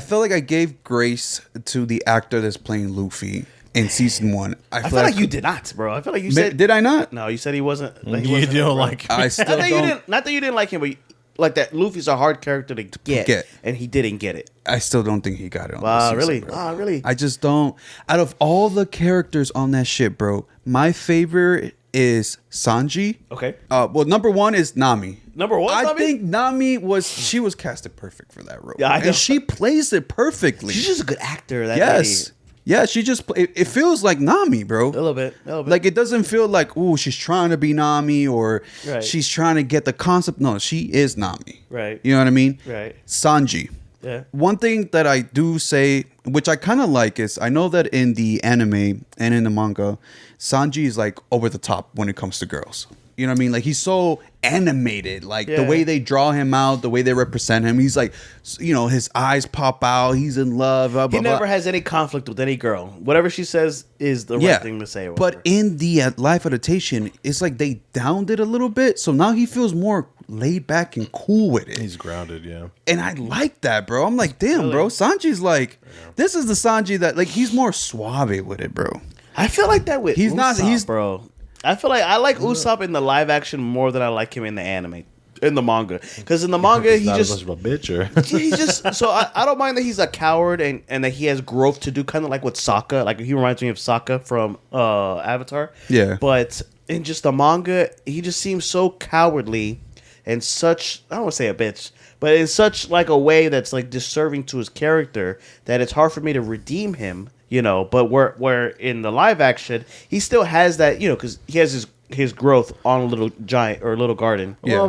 felt like I gave grace to the actor that's playing Luffy in season 1. I feel like you did not, bro. I feel like you said. Did I not? No, you said he wasn't. You don't like him. I still don't. Not that you didn't like him, but like that Luffy's a hard character to get, and he didn't get it. I still don't think he got it. Wow, really? Wow, really? I just don't. Out of all the characters on that shit, bro, my favorite is Sanji. Okay. Well, number 1 is Nami. Number 1, I think Nami was casted perfect for that role. Yeah, I know. And she plays it perfectly. She's just a good actor. That yes. lady. Yeah, she just it feels like Nami, bro. A little bit. Like it doesn't feel like, ooh, she's trying to be Nami or she's trying to get the concept. No, she is Nami. Right. You know what I mean? Right. Sanji. Yeah. One thing that I do say, which I kind of like, is I know that in the anime and in the manga, Sanji is like over the top when it comes to girls. You know what I mean? Like he's so animated, like the way they draw him out, the way they represent him. He's like, his eyes pop out. He's in love. Blah, blah, he never blah. has any conflict with any girl. Whatever she says is the right thing to say. But in the live adaptation, it's like they downed it a little bit. So now he feels more laid back and cool with it. He's grounded, yeah. And I like that, bro. I'm like, damn, bro. Sanji's like, this is the Sanji that, like, he's more suave with it, bro. I feel like that with Usopp, bro. I feel like I like Usopp in the live action more than I like him in the anime, in the manga. Because in the manga, he just much of a bitch, or he's just so I don't mind that he's a coward and that he has growth to do, kind of like with Sokka. Like he reminds me of Sokka from Avatar. Yeah. But in just the manga, he just seems so cowardly and such. I don't want to say a bitch, but in such like a way that's like disserving to his character that it's hard for me to redeem him. But where in the live action, he still has that, because he has his growth on a little giant or a little garden. Yeah,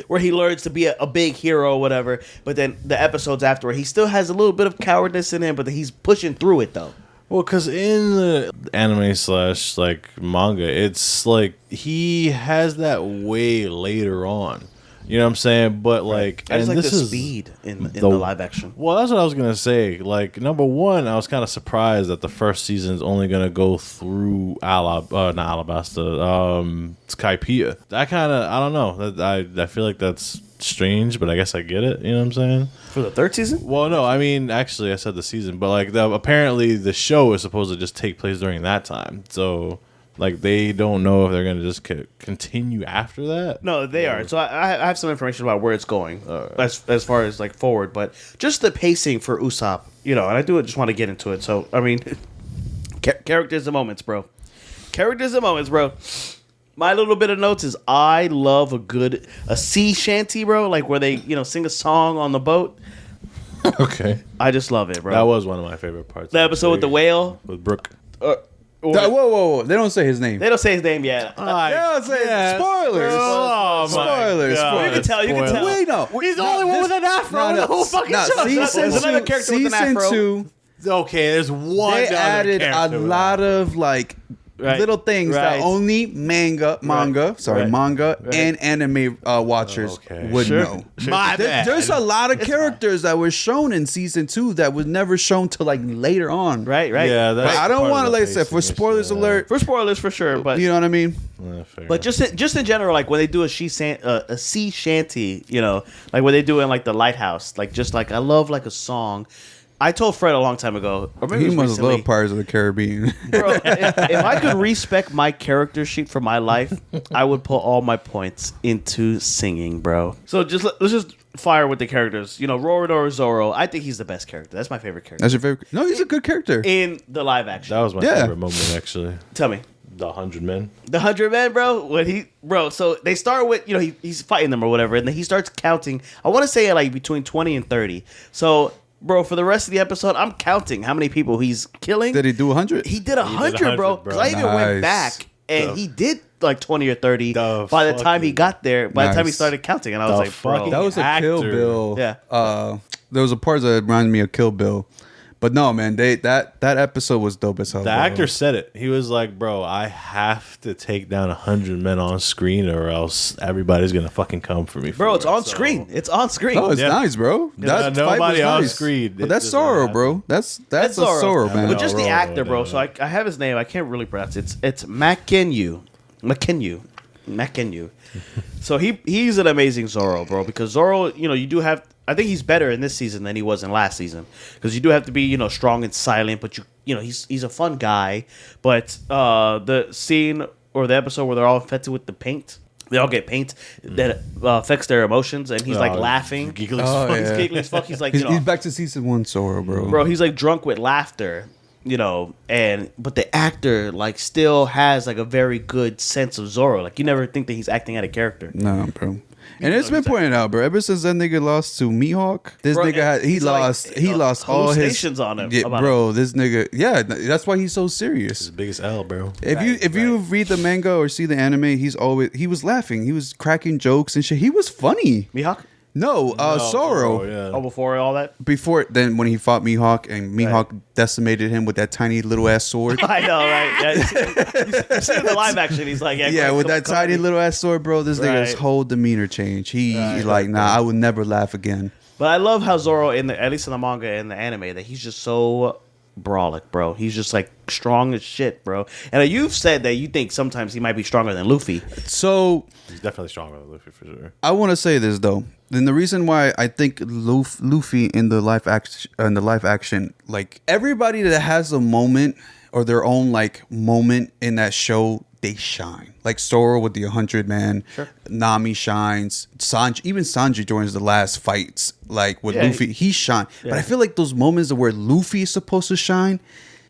where he learns to be a big hero or whatever. But then the episodes afterward, he still has a little bit of cowardness in him, but he's pushing through it though. Well, because in the anime / like manga, it's like he has that way later on. You know what I'm saying? But like, I just like this the is speed in the live action. Well, that's what I was gonna say. Like, number 1, I was kind of surprised that the first season is only gonna go through not Alabasta, Skypiea. I don't know. I feel like that's strange, but I guess I get it. You know what I'm saying? For the 3rd season? Well, no, I mean, actually, I said the season, but like, apparently the show is supposed to just take place during that time. So. Like, they don't know if they're going to just continue after that? No, they are. So I have some information about where it's going as far as, like, forward. But just the pacing for Usopp, and I just want to get into it. So, I mean, characters and moments, bro. Characters and moments, bro. My little bit of notes is I love a sea shanty, bro. Like, where they, sing a song on the boat. Okay. I just love it, bro. That was one of my favorite parts. The episode with the whale. with Brooke. Whoa! They don't say his name. They don't say his name yet. They don't say spoilers. Oh, Spoilers. God. You can tell. You can tell. Wait, no. He's the only one with an afro in the whole fucking show. There's another character with an afro. Season 2, Okay, there's one. they other added a character with lot an of like little things that only manga and anime watchers would know. My bad. There's a lot of characters that were shown in season 2 that was never shown till like later on. Right. Yeah, But I don't want to, like I said, for spoilers alert. For spoilers, for sure. But You know what I mean? But just in general, like when they do a sea shanty, you know, like when they do it in like the lighthouse, like just like I love like a song. I told Fred a long time ago, or maybe He it was must recently, love Pirates of the Caribbean. bro. If I could respec my character sheet for my life, I would put all my points into singing, bro. So let's just fire with the characters. You know, Roronoa Zoro. I think he's the best character. That's my favorite character. That's your favorite? No, he's a good character. In the live action. That was my favorite moment, actually. Tell me. The 100 Men. The 100 Men, bro. So they start with, you know, he's fighting them or whatever, and then he starts counting. I want to say like between 20 and 30. So, bro, for the rest of the episode, I'm counting how many people he's killing. Did he do 100? He did 100, bro. Because I even went back and he did like 20 or 30 by the time he got there. By the time he started counting, and I was like, bro, that was a Kill Bill. Yeah. There was a part that reminded me of Kill Bill. But no, man, that episode was dope as hell. The actor said it. He was like, bro, I have to take down 100 men on screen or else everybody's going to fucking come for me. Bro, it's on screen. It's on screen. Oh, it's nice, bro. That fight was nobody on nice. screen. But that's Zoro, bro. That's a Zoro, man. But just the Zoro, actor, bro. So I have his name. I can't really pronounce it. It's McKinyu. So he's an amazing Zoro, bro. Because Zoro, you know, you do have. I think he's better in this season than he was in last season because you do have to be, you know, strong and silent, but you know, he's a fun guy. But the scene or the episode where they're all infected with the paint, they all get paint that affects their emotions, and he's like laughing. He's giggling as fuck. He's giggling as fuck. He's like, he's back to season 1 Zoro, bro. Bro, he's like drunk with laughter, you know, but the actor like still has like a very good sense of Zoro. Like you never think that he's acting out of character. No, bro. And it's been pointed out, bro. Ever since that nigga lost to Mihawk, this nigga lost all his hallucinations on him. Yeah, bro, this nigga. Yeah, that's why he's so serious. His biggest L, bro. If you read the manga or see the anime, he was laughing. He was cracking jokes and shit. He was funny. Mihawk? No, Zoro. Yeah. Oh, before all that? Before then, when he fought Mihawk and Mihawk decimated him with that tiny little ass sword. I know, right? Yeah, you see in the live action, he's like, with that tiny little ass sword, bro. This nigga's whole demeanor changed. He's like, nah, I would never laugh again. But I love how Zoro, at least in the manga and the anime, that he's just so brolic, bro. He's just like strong as shit, bro. And you've said that you think sometimes he might be stronger than Luffy. So he's definitely stronger than Luffy for sure. I want to say this though. Then the reason why I think Luffy in the live action, like everybody that has a moment or their own like moment in that show, they shine. Like Zoro with the 100 Man, sure. Nami shines, Sanji joins the last fights. Like with Luffy, he shine. Yeah. But I feel like those moments where Luffy is supposed to shine,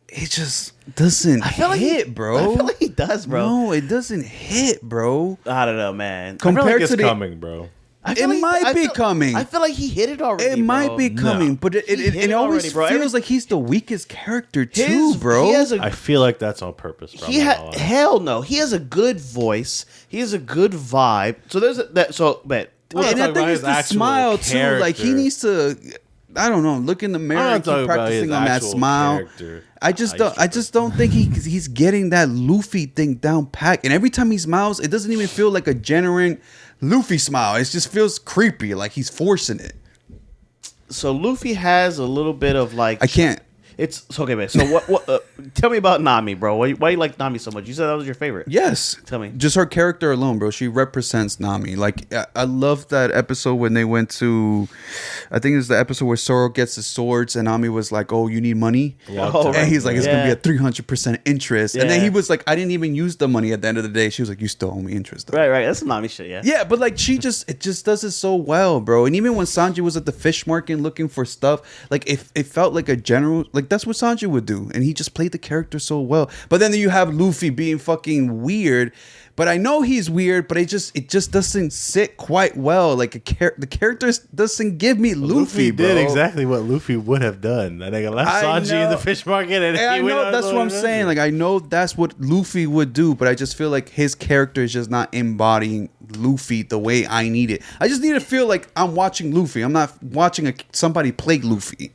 it just doesn't hit, bro. I feel like he does, bro. No, it doesn't hit, bro. I don't know, man. Compared to coming, bro. It might be coming. I feel like he hit it already. It might be coming, but it always feels like he's the weakest character too, bro. I feel like that's on purpose, bro. Hell no. He has a good voice. He has a good vibe. So there's that. So, but and I think it's the smile too. Like he needs to. I don't know. Look in the mirror and keep practicing on that smile. I just don't think he's getting that Luffy thing down packed. And every time he smiles, it doesn't even feel like a genuine Luffy smile. It just feels creepy, like he's forcing it. So Luffy has a little bit of like I can't. It's okay, man. So what? Tell me about Nami, bro. Why you like Nami so much? You said that was your favorite. Yes. Tell me. Just her character alone, bro. She represents Nami. Like I love that episode when they went to, I think it was the episode where Zoro gets his swords and Nami was like, "Oh, you need money," and he's like, "It's gonna be a 300% interest." And then he was like, "I didn't even use the money at the end of the day." She was like, "You still owe me interest, though." Right. That's some Nami shit, yeah. Yeah, but like it just does it so well, bro. And even when Sanji was at the fish market looking for stuff, like it felt like a general, like that's what Sanji would do, and he just played the character so well. But then you have Luffy being fucking weird, But I know he's weird, but it just doesn't sit quite well. Like the character doesn't give me Luffy, bro. did exactly what Luffy would have done. That nigga left Sanji in the fish market, and I he went know on that's what I'm saying. Like I know that's what Luffy would do, but I just feel like his character is just not embodying Luffy the way I need it. I just need to feel like I'm watching Luffy. I'm not watching somebody play Luffy.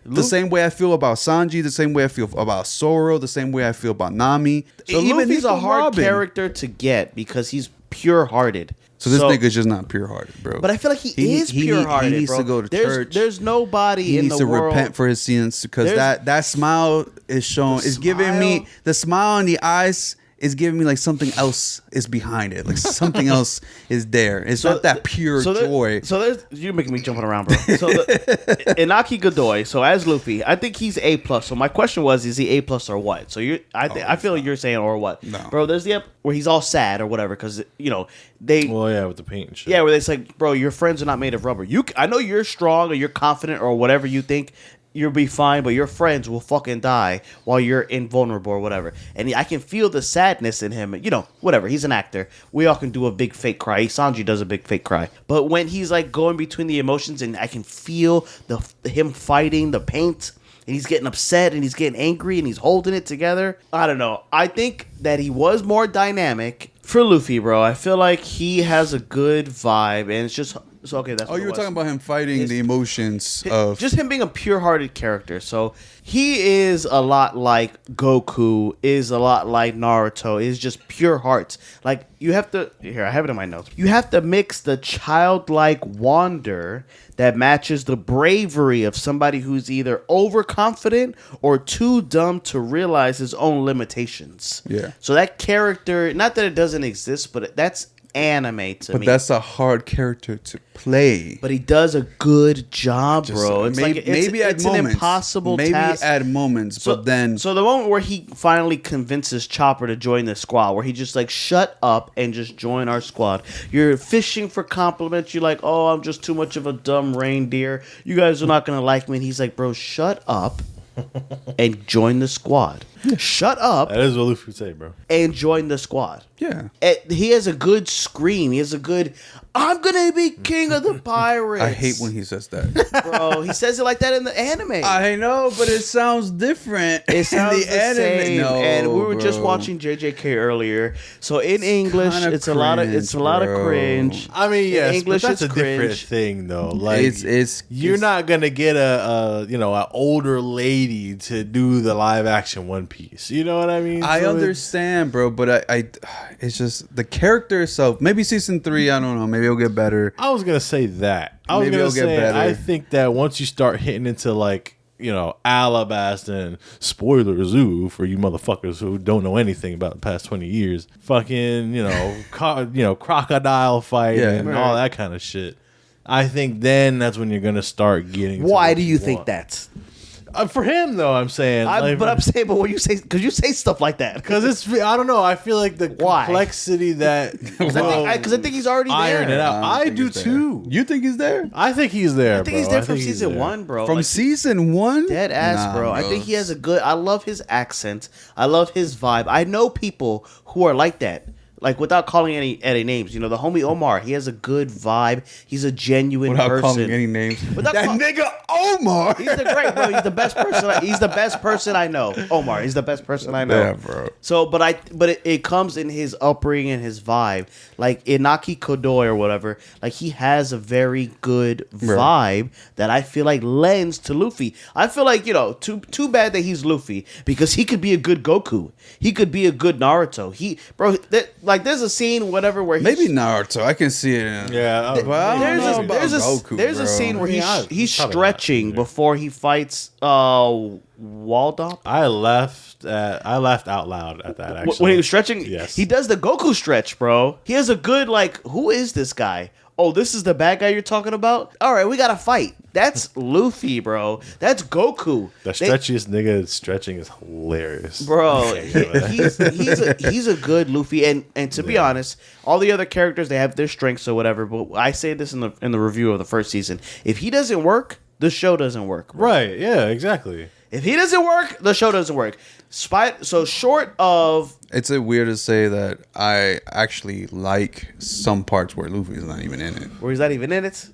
The same way I feel about Sanji, the same way I feel about Zoro, the same way I feel about Nami. So Luffy's a hard character to get because he's pure-hearted. So this nigga's just not pure-hearted, bro. But I feel like he is pure-hearted, He needs bro. to go to church. There's nobody in the world. He needs to repent for his sins because that smile is showing. It's giving me the smile in the eyes. Is giving me like something else is behind it, like something else is there. It's not that pure joy. You're making me jumping around, bro. So Inaki Godoy. So as Luffy, I think he's A+. So my question was, is he A+ or what? So I feel like you're saying or what, bro? There's the where he's all sad or whatever because they. Well, yeah, with the paint and shit. Yeah, where they say, bro, your friends are not made of rubber. I know you're strong or you're confident or whatever you think. You'll be fine, but your friends will fucking die while you're invulnerable or whatever. And I can feel the sadness in him. Whatever. He's an actor. We all can do a big fake cry. Sanji does a big fake cry. But when he's like going between the emotions and I can feel him fighting the paint and he's getting upset and he's getting angry and he's holding it together. I don't know. I think that he was more dynamic for Luffy, bro. I feel like he has a good vibe and it's just... So, okay, that's you were talking about him fighting the emotions of just him being a pure-hearted character. So he is a lot like Goku, is a lot like Naruto, is just pure hearts. Like you have to I have it in my notes. You have to mix the childlike wonder that matches the bravery of somebody who's either overconfident or too dumb to realize his own limitations. Yeah. So that character, not that it doesn't exist, but that's anime to me. But that's a hard character to play. But he does a good job, bro. It's maybe it's at an moments. impossible maybe task. at moments, but then... So the moment where he finally convinces Chopper to join the squad, where he just like, shut up and just join our squad. You're fishing for compliments. You're like, oh, I'm just too much of a dumb reindeer. You guys are not going to like me. And he's like, bro, shut up and join the squad. Shut up. That is what Luffy would say, bro. And join the squad. Yeah. He has a good scream. He has a good, I'm going to be king of the pirates. I hate when he says that. Bro, he says it like that in the anime. I know, but it sounds different. It sounds the anime. Same. No, and we were bro. just watching JJK earlier. So in English, it's a lot of cringe. I mean, yes, in English, but that's it's a cringe. different thing, though. Like, you're it's not gonna get an older lady to do the live action One Piece. You know what I mean? I understand, bro, but I it's just the character itself. Maybe season 3, I don't know. Maybe it'll get better. I was gonna say that. I was gonna say I think that once you start hitting into like, Alabasta and spoiler zoo for you motherfuckers who don't know anything about the past 20 years, fucking, crocodile fight and all that kind of shit. I think then that's when you're gonna start getting. Why do you think that's? For him, though, I'm saying. But when you say, because you say stuff like that, because I don't know. I feel like the complexity that because I think he's already iron there. It out. I do too. You think he's there? I think he's there. I think he's there from season 1, bro. From season 1, dead ass, bro. I think he has a good. I love his accent. I love his vibe. I know people who are like that. Like, without calling any names, the homie Omar, he has a good vibe. He's a genuine person. Without calling any names. Nigga Omar! He's the great, bro. He's the best person. He's the best person I know. Omar, he's the best person I know. Yeah, bro. So, but it comes in his upbringing and his vibe. Like, Inaki Kodoy or whatever, like, he has a very good vibe that I feel like lends to Luffy. I feel like, too bad that he's Luffy, because he could be a good Goku. He could be a good Naruto. There's a scene, whatever, where maybe Naruto. I can see it. There's a scene where he's stretching before he fights Waldop. I laughed out loud at that. Actually, when he was stretching, yes, he does the Goku stretch, bro. He has a good who is this guy? Oh, this is the bad guy you're talking about? All right, we got to fight. That's Luffy, bro. That's Goku. The stretchiest nigga stretching is hilarious. Bro, he's a good Luffy. And to be honest, all the other characters, they have their strengths or whatever. But I say this in the review of the first season. If he doesn't work, the show doesn't work. Bro. Right, yeah, exactly. If he doesn't work, the show doesn't work. So short of It's weird to say that I actually like some parts where Luffy's not even in it. where he's not even in it.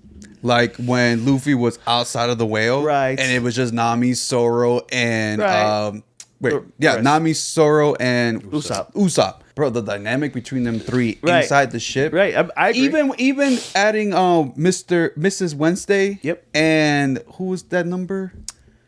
Like when Luffy was outside of the whale, Right. And it was just Nami, Zoro, and Right. Rest. Nami, Zoro, and Usopp. Usopp. Bro, the dynamic between them three Right. inside the ship, Right, I agree. Even adding Mrs. Wednesday, Yep. and who was that number?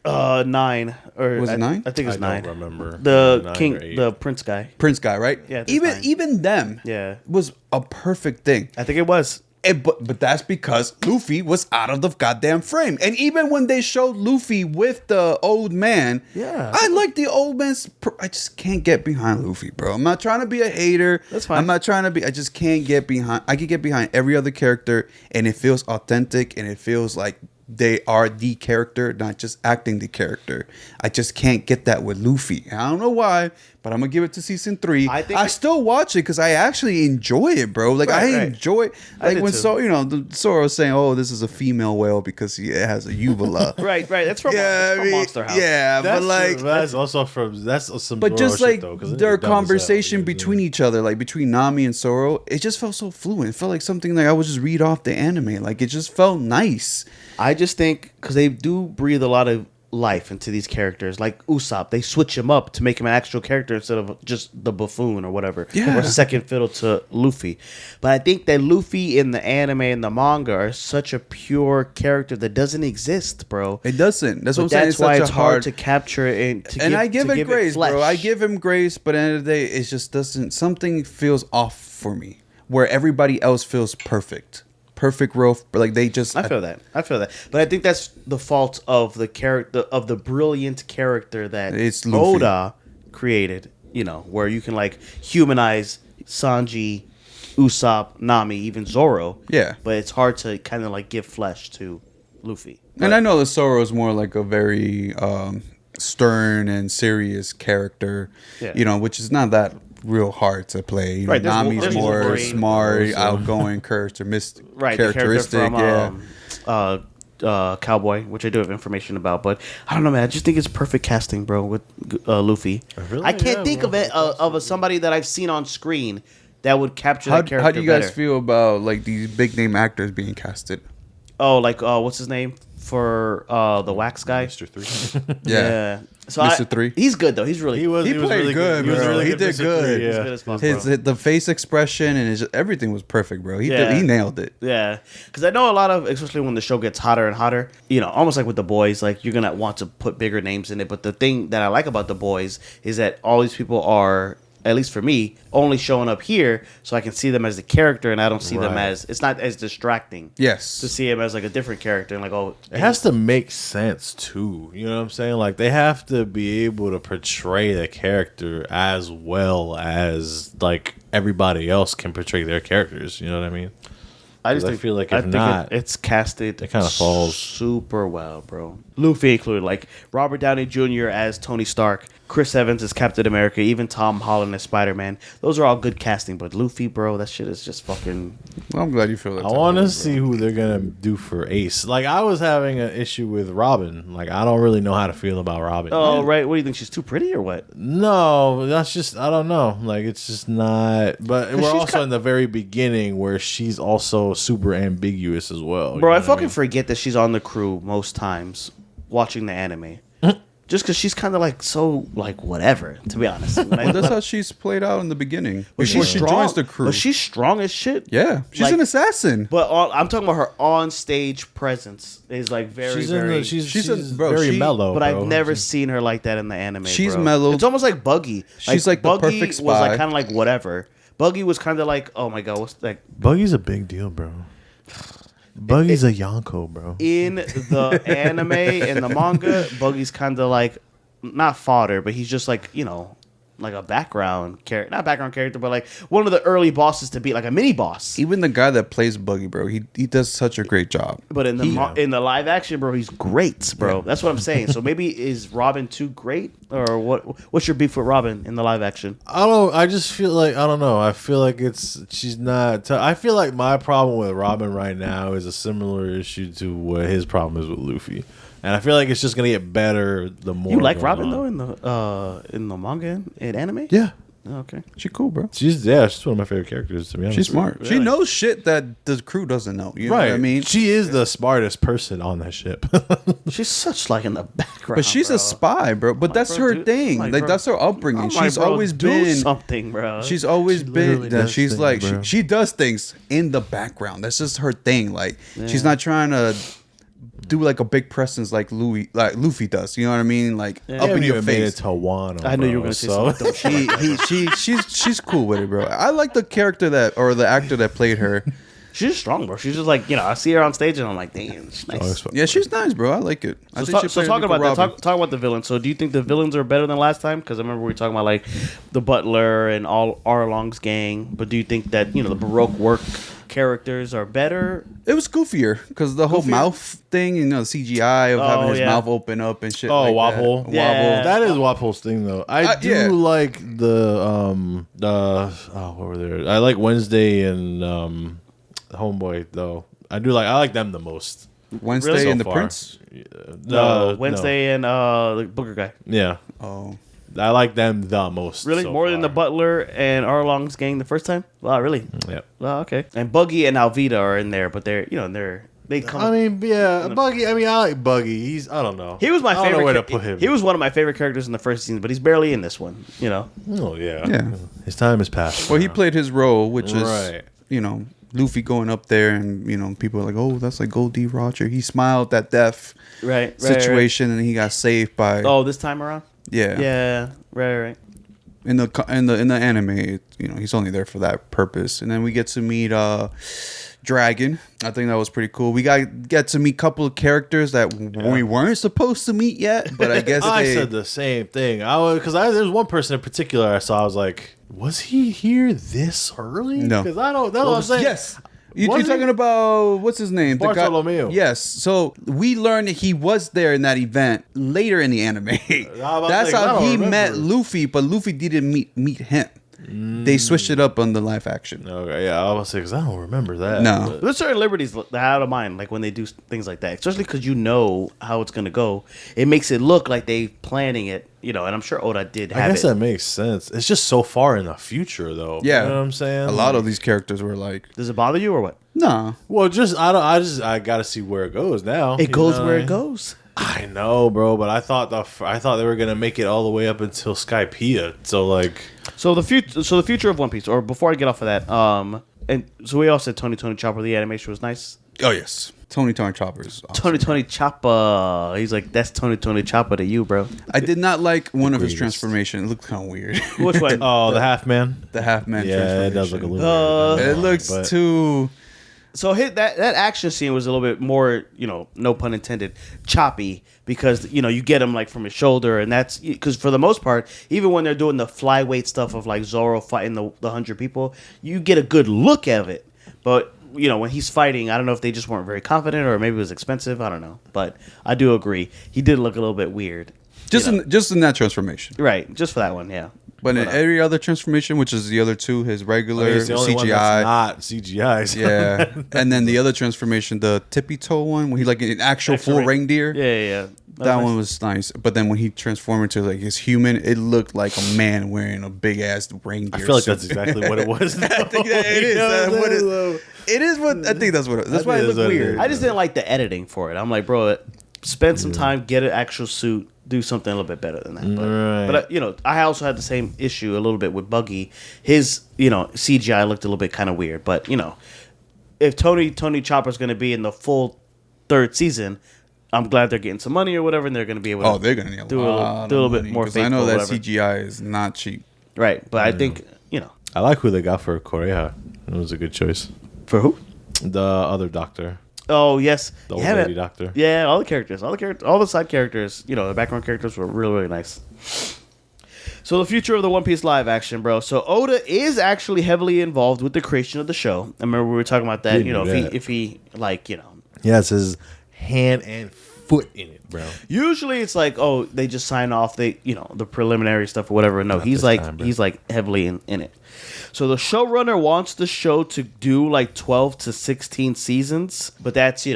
9 or Was it 9? I think it was I 9. don't remember. The 9 king, or 8. the prince guy. Prince guy, right? Yeah, that's even fine. even them, Yeah. was a perfect thing. I think it was. But that's because Luffy was out of the goddamn frame. And even when they showed Luffy with the old man, Yeah. I like the old man's. I just can't get behind Luffy, bro. I'm not trying to be a hater. That's fine. I'm not trying to be. I just can't get behind. I can get behind every other character, and it feels authentic, and it feels like they are the character, not just acting the character. I just can't get that with Luffy. I don't know why, but I'm gonna give it to season 3. I still watch it because I actually enjoy it, bro. Like Right, I right. enjoy like when too. the Zoro saying, "Oh, this is a female whale because it has a uvula." Right. That's from, Yeah, from Monster House. yeah, That's but like, that's also from some. but just Zoro like shit, though, 'cause their they're dumb as hell, conversation yeah. between each other, like between Nami and Zoro, it just felt so fluent. It felt like something like I would just read off the anime. Like it just felt nice. I just think because they do breathe a lot of life into these characters, like Usopp, they switch him up to make him an actual character instead of just the buffoon or whatever, Yeah. or second fiddle to Luffy. But I think that Luffy in the anime and the manga are such a pure character that doesn't exist, bro. It doesn't. That's what I'm saying. That's It's why such it's a hard to capture it and I give it grace, flesh. bro. I give him grace, but at the end of the day, it just doesn't. Something feels off for me, where everybody else feels perfect, perfect role. Like they just. I feel that. But I think that's the fault of the character, of the brilliant character that It's Luffy. Oda created. You know, where you can like humanize Sanji, Usopp, Nami, even Zoro. Yeah. But it's hard to kind of like give flesh to Luffy. And I know that Zoro is more like a very stern and serious character, Yeah. which is not that real hard to play. You know, Right, there's Nami's there's more Wolverine. smart, outgoing characteristic. Right, the character characteristic, from yeah. Cowboy, which I do have information about, but I don't know, man. I just think it's perfect casting, bro, with Luffy. Really? I can't Yeah, think well, of it of somebody that I've seen on screen that would capture How, that character how do you guys better. feel about like these big name actors being casted? Oh, like what's his name for the wax guy? Mr. 3. Yeah. So Mr. 3. He's good though. He's really He was He played really good, He was bro. really He good. did Mr. good. 3, He's yeah. good as fuck, bro. The face expression and everything was perfect, bro. He Yeah. he nailed it. Yeah, because I know a lot of, especially when the show gets hotter and hotter, almost like with the boys, like you're gonna want to put bigger names in it. But the thing that I like about the boys is that all these people are, at least for me, only showing up here so I can see them as the character, and I don't see them Right. as, it's not as distracting Yes. to see him as like a different character and like, oh, It has to make sense too. You know what I'm saying? Like they have to be able to portray the character as well as like everybody else can portray their characters. You know what I mean? I just 'Cause I think, feel like if not, it's casted. it kinda falls. super well, bro. Luffy included, like Robert Downey Jr. as Tony Stark, Chris Evans as Captain America, even Tom Holland as Spider-Man. Those are all good casting, but Luffy, bro, that shit is just fucking. Well, I'm glad you feel that. I want to see who they're gonna do for Ace. Like I was having an issue with Robin. Like I don't really know how to feel about Robin. Oh, right. What do you think? She's too pretty or what? No, that's just I don't know. Like it's just not. But we're she's also in the very beginning where she's also super ambiguous as well. Bro, you I know what fucking forget that she's on the crew most times watching the anime. Just because she's kind of like so like whatever, to be honest. Well, that's how she's played out in the beginning. But Before she's she strong. joins the crew. But she's strong as shit. Yeah, she's Like- an assassin. But I'm talking about her on stage presence is like very, She's very. in the, she's bro, very she- mellow. but bro. I've never seen her like that in the anime. She's bro. mellowed. It's almost like Buggy. She's like the Buggy perfect was spy. like kind of like whatever. Buggy was kind of like, oh my god, what's like Buggy's a big deal, bro. Buggy's a Yonko, bro. in the anime and the manga? Buggy's kind of like not fodder, but he's just like like a background character, not background character, but like one of the early bosses to beat, like a mini boss. Even the guy that plays Buggy, bro, he does such a great job. But in the in the live action, bro, he's great, bro. That's what I'm saying. So maybe is Robin too great, or what? What's your beef with Robin in the live action? I don't. I just feel like I don't know. I feel like she's not. I feel like my problem with Robin right now is a similar issue to what his problem is with Luffy. And I feel like it's just gonna get better the more. You like going Robin on. though in the manga and anime? Yeah. Oh, okay. She cool, bro. She's one of my favorite characters, to be honest. She's smart. She Really? knows shit that the crew doesn't know. You know Right. what I mean? She is the smartest person on that ship. She's such like in the background. But she's bro. a spy, bro. But that's bro, her dude. thing. I'm like, Like bro. that's her upbringing. I'm She's like, bro, always do been something, bro. She's always She been literally that does she's things, like bro. she does things in the background. That's just her thing. Like she's not trying to do like a big presence like Luffy does. You know what I mean? Like up in your Made it face. to Wano, I knew you bro, were gonna say so- something. She's cool with it, bro. I like the character the actor that played her. She's strong, bro. She's just like, I see her on stage and I'm like, damn, she's nice. Yeah, she's nice, bro. I like it. I think she So played a talking good about that, Robin. talk about the villains. So do you think the villains are better than last time? Because I remember we were talking about like the Butler and all Arlong's gang. But do you think that the Baroque work characters are better? It was goofier because the whole mouth thing, the CGI of having his yeah. mouth open up and shit. Oh, like Wapple. that. Yeah. Wapple. That is Wapple's thing, though. I do yeah. like what were there? I like Wednesday and Homeboy, though. I like them the most. Wednesday Really? and So the far. Prince. Wednesday and the Booger guy. Yeah. Oh, I like them the most. Really? so More than the far. Butler and Arlong's gang the first time? Wow, really? Yep. Wow, okay. And Buggy and Alvida are in there, but they come. I mean, yeah, Buggy. I mean, I like Buggy. I don't know. He was my I don't favorite. know where to put him. He was one of my favorite characters in the first season, but he's barely in this one. Oh yeah. Yeah. His time has passed. well, he played his role, which is Right. Luffy going up there, and people are like, "Oh, that's like Gold D. Roger." He smiled at death Right. situation, and he got saved by. Oh, this time around. yeah. Yeah. Right. In the anime, he's only there for that purpose, and then we get to meet Dragon. I think that was pretty cool. We get to meet a couple of characters that we weren't supposed to meet yet, but I guess I said the same thing. There's one person in particular I saw. I was like, was he here this early? No. Because I don't know. What I'm saying. Yes. You're Was he? talking about what's his name? The guy- Bartholomew. Yes. So we learned that he was there in that event later in the anime. about That's to say, 'cause I how don't he remember. met Luffy, but Luffy didn't meet him. They switched it up on the live action. Okay, yeah, I was say because I don't remember that. No. but- There's certain liberties that I don't mind, like when they do things like that, especially because you know how it's gonna go. It makes it look like they planning it, and I'm sure Oda did I have guess it. that makes sense. It's just so far in the future, though. Yeah. You know what I'm saying? A lot of these characters were like, Does it bother you or what? nah. Well, I got to see where it goes now. It goes where it goes. goes. I know, bro, but I thought they were gonna make it all the way up until Skypiea. So like, So the future of One Piece, or before I get off of that, and so we all said Tony Chopper, the animation was nice. Oh yes, Tony Choppers. Tony Chopper, he's like, that's Tony Chopper to you, bro. I did not like one of his greatest. transformation. It looked kind of weird. Which one? oh, the half man. The half man. Yeah, it does look a little. weird. It looks But- too. So that action scene was a little bit more, no pun intended, choppy because you get him like from his shoulder, and that's because for the most part, even when they're doing the flyweight stuff of like Zoro fighting the 100 people, you get a good look of it. But when he's fighting, I don't know if they just weren't very confident or maybe it was expensive. I don't know, but I do agree he did look a little bit weird. Just in that transformation. Right, just for that one, yeah. But in every other transformation, which is the other two, his regular It's the only one that's CGI. not CGI. Yeah. And then the other transformation, the tippy toe one, when he like an actual full reindeer. Yeah. That one was nice. But then when he transformed into like his human, it looked like a man wearing a big ass reindeer. I feel like suit. that's exactly what it was. I think that it is. It is what I think that's what that's why it looked weird. I just didn't like the editing for it. I'm like, bro, spend some time, get an actual suit, do something a little bit better than that. But, Right. but I also had the same issue a little bit with Buggy. His, CGI looked a little bit kind of weird. But, if Tony Chopper's going to be in the full third season, I'm glad they're getting some money or whatever, and they're going to be able to Oh, they're gonna need do a little bit more faithful. I know that whatever. CGI is not cheap. Right. But I think, I like who they got for Korea. It was a good choice. for who? The other doctor, Oh, yes. the old Yeah, lady doctor. Yeah, all the side characters, the background characters were really, really nice. So the future of the One Piece live action, bro. So Oda is actually heavily involved with the creation of the show. I remember we were talking about that. Didn't know that. If he like, Yeah, it says hand and foot in it, bro. usually it's like, oh, they just sign off, the preliminary stuff or whatever. No, he's this like time, bro. he's like heavily in it. So the showrunner wants the show to do like 12 to 16 seasons, but that's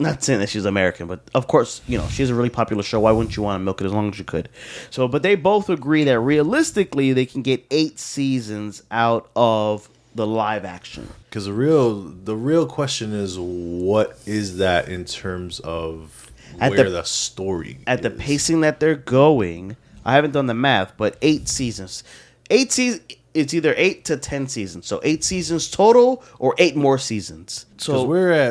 not saying that she's American, but of course, you know, she's a really popular show. Why wouldn't you want to milk it as long as you could? So, but they both agree that realistically, they can get 8 seasons out of the live action. Because the real question is, what is that in terms of where the story at the pacing that they're going? I haven't done the math, but 8 seasons. 8 seasons. It's either 8 to 10 seasons. So 8 seasons total, or 8 more seasons. So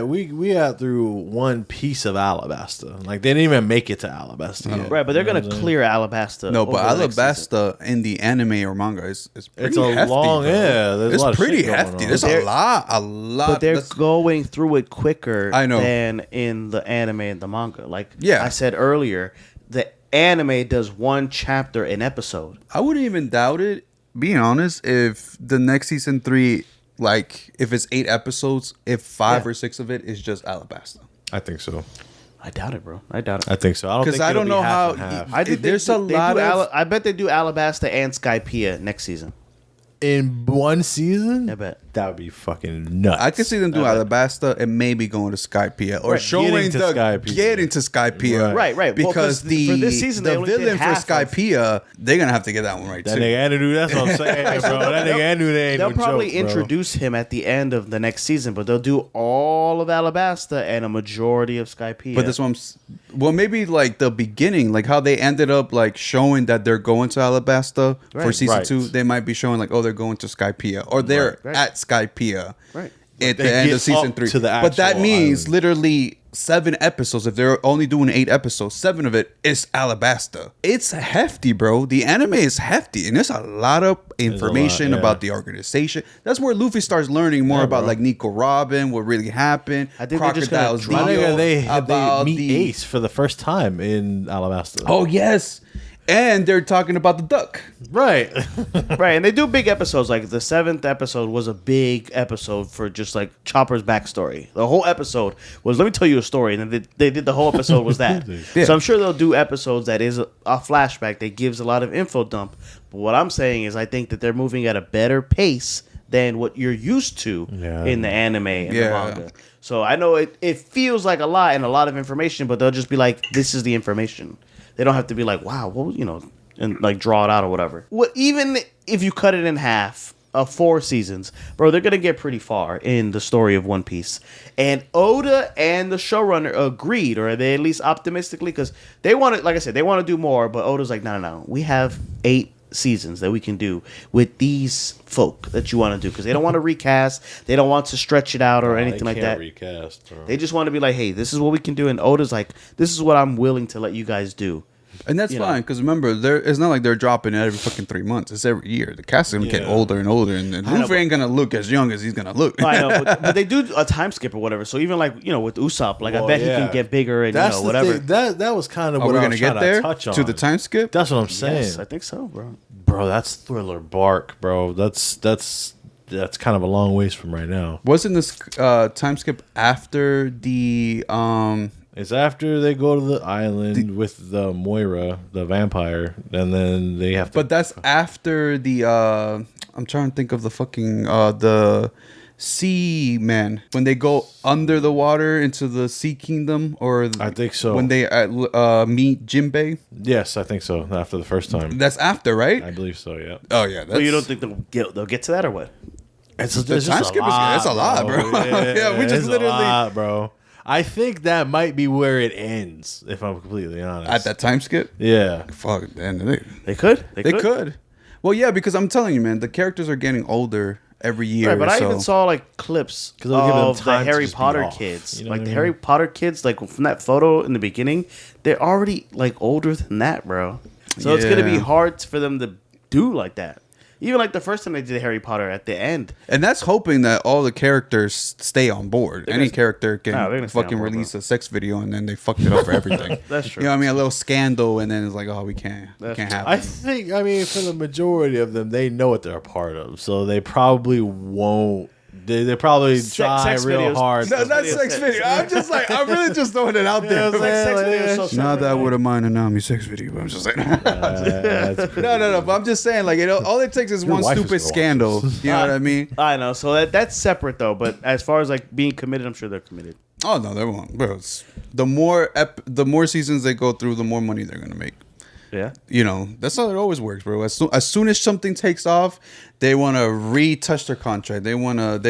we got through one piece of Alabasta. Like, they didn't even make it to Alabasta yet. Right, but they're gonna clear Alabasta. No, but Alabasta in the anime or manga is pretty It's a hefty, long, bro. there's It's a lot of pretty shit going hefty. on. There's a lot. But they're going through it quicker I know. than in the anime and the manga. Like Yeah. I said earlier, the anime does 1 chapter an episode. I wouldn't even doubt it, being honest, if the next season 3, like, if it's 8 episodes, if 5 or 6 of it is just Alabasta. I think so. I doubt it, bro. I doubt it. I think so. I don't 'Cause think I it'll don't be know half how and half. I think There's a lot of- I bet they do Alabasta and Skypiea next season. In one season? I bet. That would be fucking nuts. I could see them do Alabasta and maybe going to Skypiea or Right, showing getting to Skypiea. getting to Skypiea. Right. Well, Because 'cause for this season, they the only did villain for half of- Skypiea, they're gonna have to get that one right that too. nigga Anu, that's what I'm saying, bro. That nigga Anu, they ain't They'll no probably joke, bro. introduce him at the end of the next season, but they'll do all of Alabasta and a majority of Skypiea. But this one's well, maybe like the beginning, like how they ended up like showing that they're going to Alabasta for Right. season Right. 2. They might be showing like, oh, they're going to Skypiea or they're Right. at Skypiea Right. at They the end get of season up 3. to the But that actual means island. literally 7 episodes. If they're only doing 8 episodes, 7 of it is Alabasta. It's hefty, bro. The anime is hefty, and there's a lot of information yeah. about the organization. That's where Luffy starts learning more about bro. like Nico Robin, what really happened. I think they're just gonna Crocodile's drop- My deal, nigga, they about meet the- Ace for the first time in Alabasta. Oh yes, and they're talking about the duck. right. Right, and they do big episodes. Like the 7th episode was a big episode for just like Chopper's backstory. The whole episode was, let me tell you a story, and then they did the whole episode was that. Yeah. So I'm sure they'll do episodes that is a flashback that gives a lot of info dump. But what I'm saying is, I think that they're moving at a better pace than what you're used to Yeah. in the anime and the Yeah. manga. So I know it feels like a lot and a lot of information, but they'll just be like, this is the information. They don't have to be like, wow, well, you know, and like draw it out or whatever. What, even if you cut it in half of 4 seasons, bro, they're gonna get pretty far in the story of One Piece. And Oda and the showrunner agreed, or are they at least optimistically, because they want to, like I said, they want to do more, but Oda's like, no, we have 8 seasons that we can do with these folk that you want to do, because they don't want to recast, they don't want to stretch it out or anything like that. Recast, bro. They just want to be like, hey, this is what we can do, and Oda's like, this is what I'm willing to let you guys do. And that's You know. fine, because remember, it's not like they're dropping it every fucking 3 months. It's every year. The cast is gonna get Yeah. older and older, and know, Luffy but- ain't gonna look as young as he's gonna look. I know, but they do a time skip or whatever. So even like, you know, with Usopp, like I Well, bet he yeah. can get bigger and That's you know the whatever. thing. That was kind of Are what we I gonna was trying get there to touch on. to the time skip? That's what I'm saying. Yes, I think so, bro. Bro, that's Thriller Bark, bro. That's kind of a long ways from right now. Wasn't this time skip after the It's after they go to the island with the Moira, the vampire, and then they have to. But that's after the I'm trying to think of the fucking the sea man, when they go under the water into the sea kingdom, or I think so. when they meet Jinbei. Yes, I think so. After the first time, That's after, right? I believe so. Yeah. Oh yeah, that's, But you don't think they'll get to that or what? It's the time skip is a lot, bro. Yeah, we just it's literally- a lot, bro. I think that might be where it ends, if I'm completely honest. at that time skip? Yeah. Fuck, man, They could. they could. Well, yeah, because I'm telling you, man, the characters are getting older every year. Right, but I so. even saw like clips 'Cause they'll give them of the time to Harry just be Potter off, kids. you know Like what the I Harry mean? Potter kids, like from that photo in the beginning, they're already like older than that, bro. So it's gonna be Yeah. hard for them to do like that. Even like the first time they did Harry Potter at the end. And that's hoping that all the characters stay on board. They're Any gonna- character can Nah, they're gonna stay on fucking board, release bro. a sex video and then they fucked it up for everything. That's true. You know what I mean? A little scandal and then it's like, oh, we can't That's have I it. think, I mean, for the majority of them, they know what they're a part of, so they probably won't. They probably try sex real videos. hard. No, to- that's sex video. I'm just like, I'm really just throwing it out there. Yeah, Like sex videos, so Not separate. that I would have minded Nami sex video, but I'm just saying. That's pretty No. But I'm just saying, like, all it takes is Your one wife is stupid gonna watch scandal. You know what I mean? I know. So that's separate though. But as far as like being committed, I'm sure they're committed. Oh no, they won't, bro. The more seasons they go through, the more money they're gonna make. Yeah. You know, that's how it always works, bro. As soon as something takes off, they want to retouch their contract. They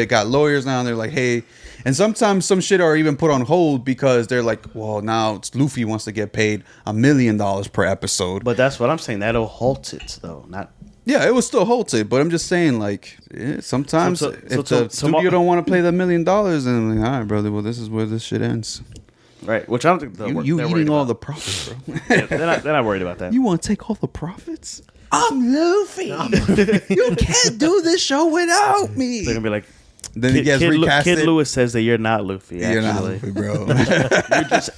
got lawyers now, and they're like, hey, and sometimes some shit are even put on hold because they're like, well, now it's Luffy wants to get paid $1 million per episode. But that's what I'm saying. That'll halt it, though. Not. Yeah, it will still hold it, but I'm just saying, like, sometimes if the studio don't want to pay the $1 million, then I'm like, all right, brother, well, this is where this shit ends. Right, which I don't think you eating all the profits, bro. Yeah, they're not worried about that. You want to take all the profits? I'm Luffy. You can't do this show without me. They're gonna be like, then he gets recasted. Kid Lewis says that you're not Luffy. Actually. You're not Luffy, bro.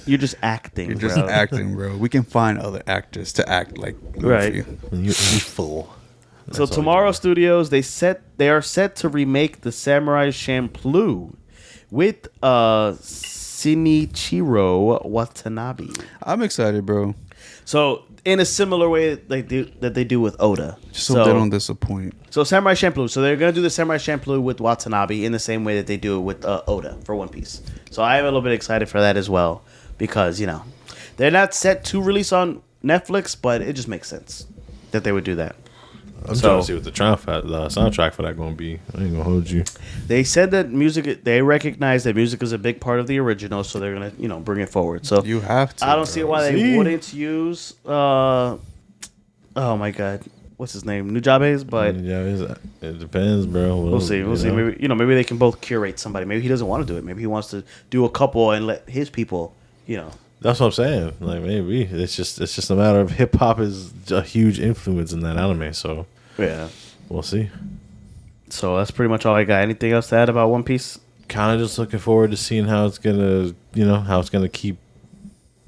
you're just acting. You're just bro. acting, bro. We can find other actors to act like Luffy. Right. You fool. So Tomorrow Studios, they are set to remake the Samurai Champloo with Shinichiro Watanabe. I'm excited, bro. So in a similar way that they do with Oda, So they don't disappoint. So Samurai Champloo. So they're gonna do the Samurai Champloo with Watanabe in the same way that they do it with Oda for One Piece. So I am a little bit excited for that as well because they're not set to release on Netflix, but it just makes sense that they would do that. I'm trying to see what the soundtrack for that going to be. I ain't going to hold you. They said that they recognize that music is a big part of the original, so they're going to, bring it forward. So you have to. I don't see why they wouldn't use, oh my God, what's his name? Nujabe's, but it depends, bro. We'll see. Maybe, maybe they can both curate somebody. Maybe he doesn't want to do it. Maybe he wants to do a couple and let his people, That's what I'm saying. Like maybe it's just a matter of hip hop is a huge influence in that anime. So yeah, we'll see. So that's pretty much all I got. Anything else to add about One Piece? Kind of just looking forward to seeing how it's gonna, keep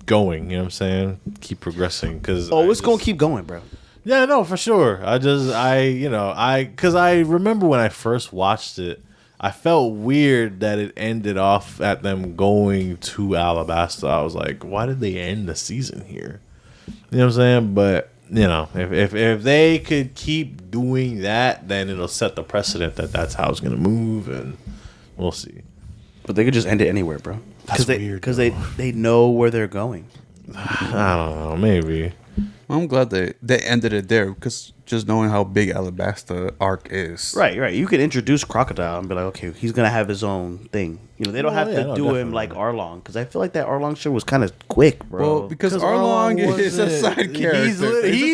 going. You know what I'm saying? Keep progressing because it's gonna keep going, bro. Yeah, no, for sure. Because I remember when I first watched it. I felt weird that it ended off at them going to Alabasta. I was like, why did they end the season here? You know what I'm saying? But, if they could keep doing that, then it'll set the precedent that that's how it's going to move, and we'll see. But they could just end it anywhere, bro. That's weird. Because they know where they're going. I don't know. Maybe. I'm glad they ended it there because just knowing how big Alabasta arc is. Right. You could introduce Crocodile and be like, okay, he's going to have his own thing. They don't have to do definitely. him like Arlong because I feel like that Arlong shit was kind of quick, bro. Well, because Arlong is a side character. He's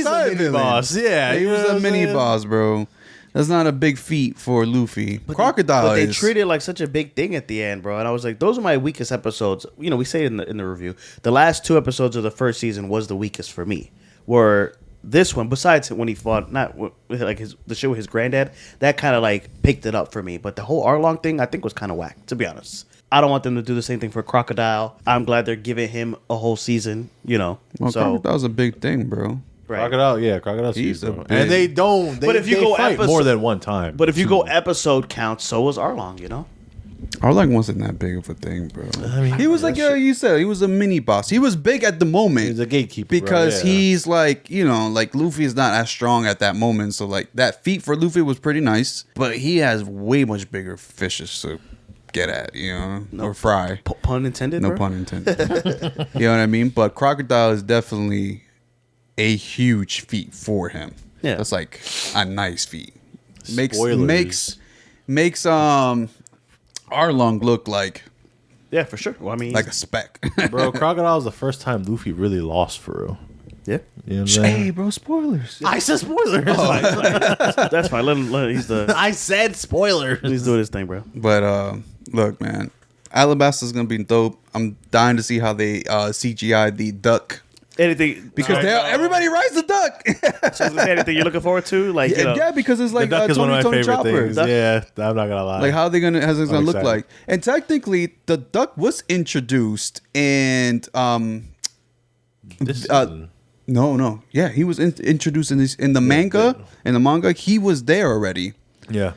a mini villain. boss. Yeah. He was a mini boss, bro. That's not a big feat for Luffy. Crocodile but they is. treated it like such a big thing at the end, bro. And I was like, those are my weakest episodes. We say it in the review. The last 2 episodes of the first season was the weakest for me. Where this one, besides when he fought, the shit with his granddad, that kind of like picked it up for me. But the whole Arlong thing, I think, was kind of whack, to be honest. I don't want them to do the same thing for Crocodile. I'm glad they're giving him a whole season, Well, Crocodile's a big thing, bro. Right. Crocodile's He's huge, a bro. big- And they don't. But if you go fight episode- more than one time. But if you go episode count, so was Arlong, Arlong wasn't that big of a thing, bro. I mean, He was like you said, he was a mini boss. He was big at the moment. he's a gatekeeper, because bro. Yeah. he's like, like Luffy is not as strong at that moment. So like that feat for Luffy was pretty nice, but he has way much bigger fishes to get at, or fry. Pun intended, No bro? pun intended. You know what I mean? But Crocodile is definitely a huge feat for him. Yeah. That's like a nice feat. Spoilers. Makes Arlong look like For sure. Well, I mean, like a speck. Bro, Crocodile is the first time Luffy really lost for real. yeah. You know what I'm saying? Hey, bro, spoilers. I said spoilers. That's fine. Let him, he's I said spoilers. he's doing his thing, bro. But look, man, Alabasta's gonna be dope. I'm dying to see how they CGI the duck Anything because everybody rides the duck. So is there anything you're looking forward to? Like, yeah, because it's like The duck is one of my favorite Chopper. things. Yeah, I'm not gonna lie. Like how they how's it gonna look excited. like? And technically, the duck was introduced and This season. no, yeah, he was introduced in the manga. In the manga, he was there already. Yeah.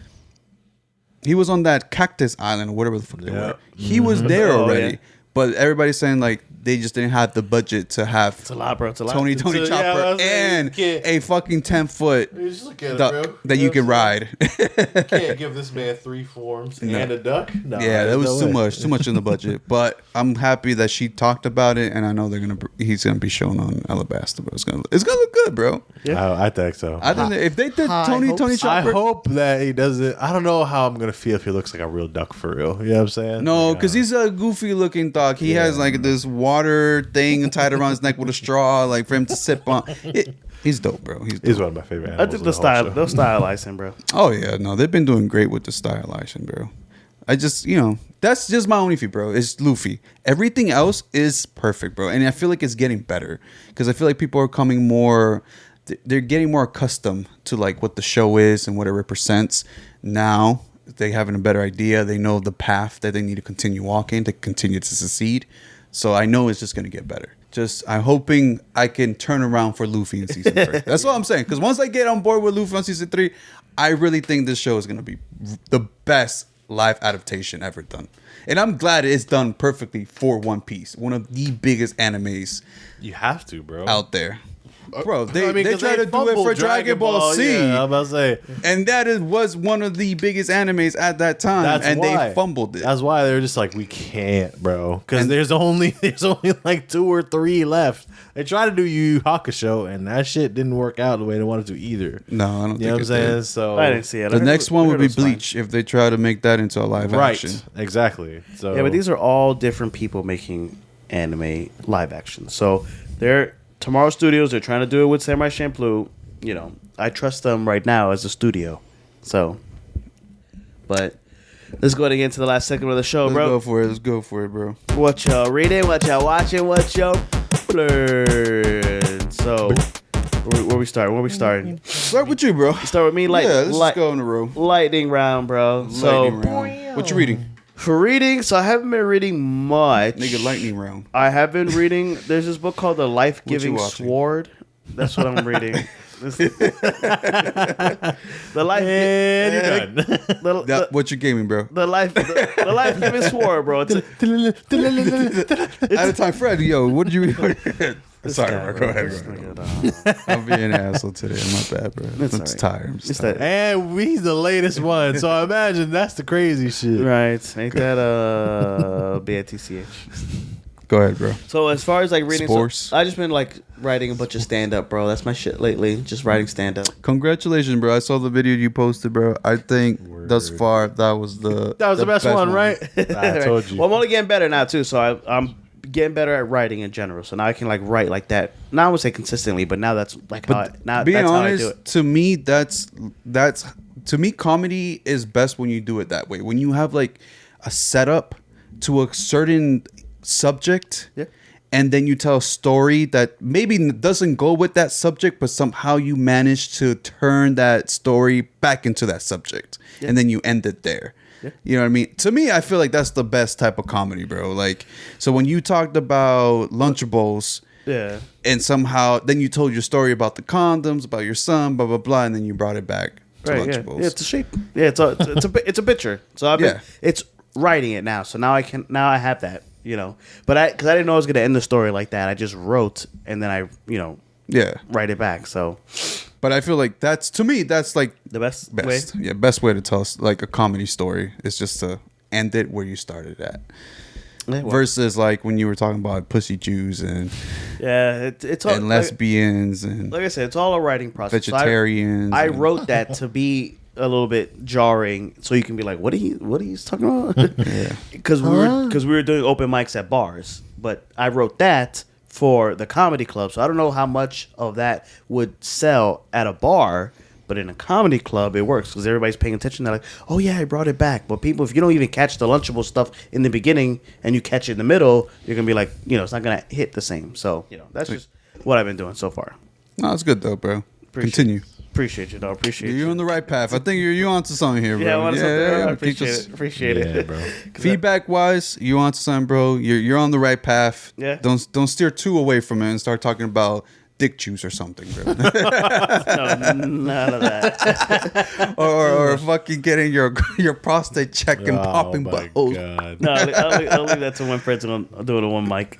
He was on that cactus island or whatever the fuck they Yeah. were. He was there Oh, already. yeah. but everybody's saying like they just didn't have the budget to have It's a lot, bro. It's a lot. Tony So, yeah, Chopper I was saying, and you can't- a fucking 10-foot You just look at it, duck bro. that you can ride. Can't give this man 3 forms and a duck. No, Yeah, that there's was no too way. much, too much in the budget. But I'm happy that she talked about it, and I know he's gonna be shown on Alabasta. But it's gonna look good, bro. I think so. I think that if they did Tony hopes. Chopper, I hope that he doesn't. I don't know how I'm gonna feel if he looks like a real duck for real. You know what I'm saying? no, Like, because he's a goofy looking dog. He has like this water thing tied around his neck with a straw, like for him to sip on. He's dope, bro. He's dope. he's one of my favorite I animals. think in the whole style, show. they'll stylize him, bro. Oh yeah, no, they've been doing great with the stylization, bro. I just, that's just my only fee, bro. It's Luffy. Everything else is perfect, bro, and I feel like it's getting better because I feel like people are coming more. They're getting more accustomed to like what the show is and what it represents. Now they having a better idea. They know the path that they need to continue walking to continue to succeed. So I know it's just gonna get better. I'm hoping I can turn around for Luffy in season 3. That's what I'm saying. Because once I get on board with Luffy on season 3, I really think this show is gonna be the best live adaptation ever done. And I'm glad it's done perfectly for One Piece, one of the biggest animes You have to, bro. out there. Bro, they 'cause try to do it fumbled for Dragon Ball Z. Yeah, I'm about to say. And that was one of the biggest animes at that time. That's and why. they fumbled it. That's why they're just like, we can't, bro, because there's only like 2 or 3 left. They tried to do Yu Yu Hakusho, and that shit didn't work out the way they wanted to either. No, I don't You know what I'm think it saying? did. So I didn't see it. The next one would be Bleach. Bleach if they try to make that into a live right, action. exactly. So Yeah, but these are all different people making anime live action. So they're Tomorrow Studios. They're trying to do it with Samurai Champloo. I trust them right now as a studio. So, but let's go ahead and get into the last segment of the show, Let's bro. go for it, bro. What y'all reading? What y'all watching? What y'all learn? So, where we start? Where we starting? Start with you, bro. Start with me. Yeah, let's just go in a row. Lightning round, bro. So Lightning round. What you reading? for reading, so I haven't been reading much. Nigga, lightning round. I have been reading. There's this book called The Life-Giving watching? Sword. That's what I'm reading. The life. and you're done. What you gaming, bro? The life-giving sword, bro. It's At a time, Fred. Yo, what did you? Sorry, guy, bro. Go ahead. This Go ahead. nigga, I'm being an asshole today. My bad, bro. I'm It's just all right. tired. I'm just It's tired. that- And he's the latest one, so I imagine that's the crazy shit. right. Ain't that BITCH? Go ahead, bro. So as far as like reading, Sports. I just been like writing a bunch of stand up, bro. That's my shit lately. Just writing stand up. Congratulations, bro. I saw the video you posted, bro. I think thus far that was the best one, right? I told you. Well, I'm only getting better now too. So I'm getting better at writing in general. So now I can like write like that. Now I would say consistently, but now that's like how Being that's how I do honest, it. to me, that's to me, comedy is best when you do it that way. When you have like a setup to a certain subject, Yeah. and then you tell a story that maybe doesn't go with that subject, but somehow you manage to turn that story back into that subject, and then you end it there. You know what I mean? To me, I feel like that's the best type of comedy, bro. Like, so when you talked about Lunchables, Yeah. and somehow then you told your story about the condoms, about your son, blah blah blah, and then you brought it back to Right, yeah. Lunchables. Yeah, it's a shape. Yeah, it's a picture. So I've been, Yeah. it's writing it now. So now I have that, But because I didn't know I was gonna end the story like that. I just wrote and then I, Yeah, write it back. So but I feel like that's to me that's like the best way. best. Yeah, best way to tell like a comedy story is just to end it where you started at. Yeah, well, Versus like when you were talking about pussy Jews and yeah, it's all, lesbians and like I said, it's all a writing process. So vegetarians. I and- wrote that to be a little bit jarring, so you can be like, "What are you talking about?" Because we were doing open mics at bars, but I wrote that for the comedy club. So I don't know how much of that would sell at a bar, but in a comedy club it works because everybody's paying attention. They're like, "Oh yeah, I brought it back." But people, if you don't even catch the Lunchable stuff in the beginning and you catch it in the middle, you're gonna be like, it's not gonna hit the same. So that's just what I've been doing so far. No, it's good though, bro. Continue. Appreciate you, dog. Appreciate you. You're on the right path. I think you're onto something here, bro. Yeah, I want something. I keep appreciate us- it. Appreciate Yeah, it, bro. Feedback wise, you onto something, bro. You're on the right path. Yeah. Don't steer too away from it and start talking about dick juice or something, bro. No, none of that. or fucking getting your prostate checked and popping my buttholes. God. No, I'll leave that to one person. I'll do it on one mic.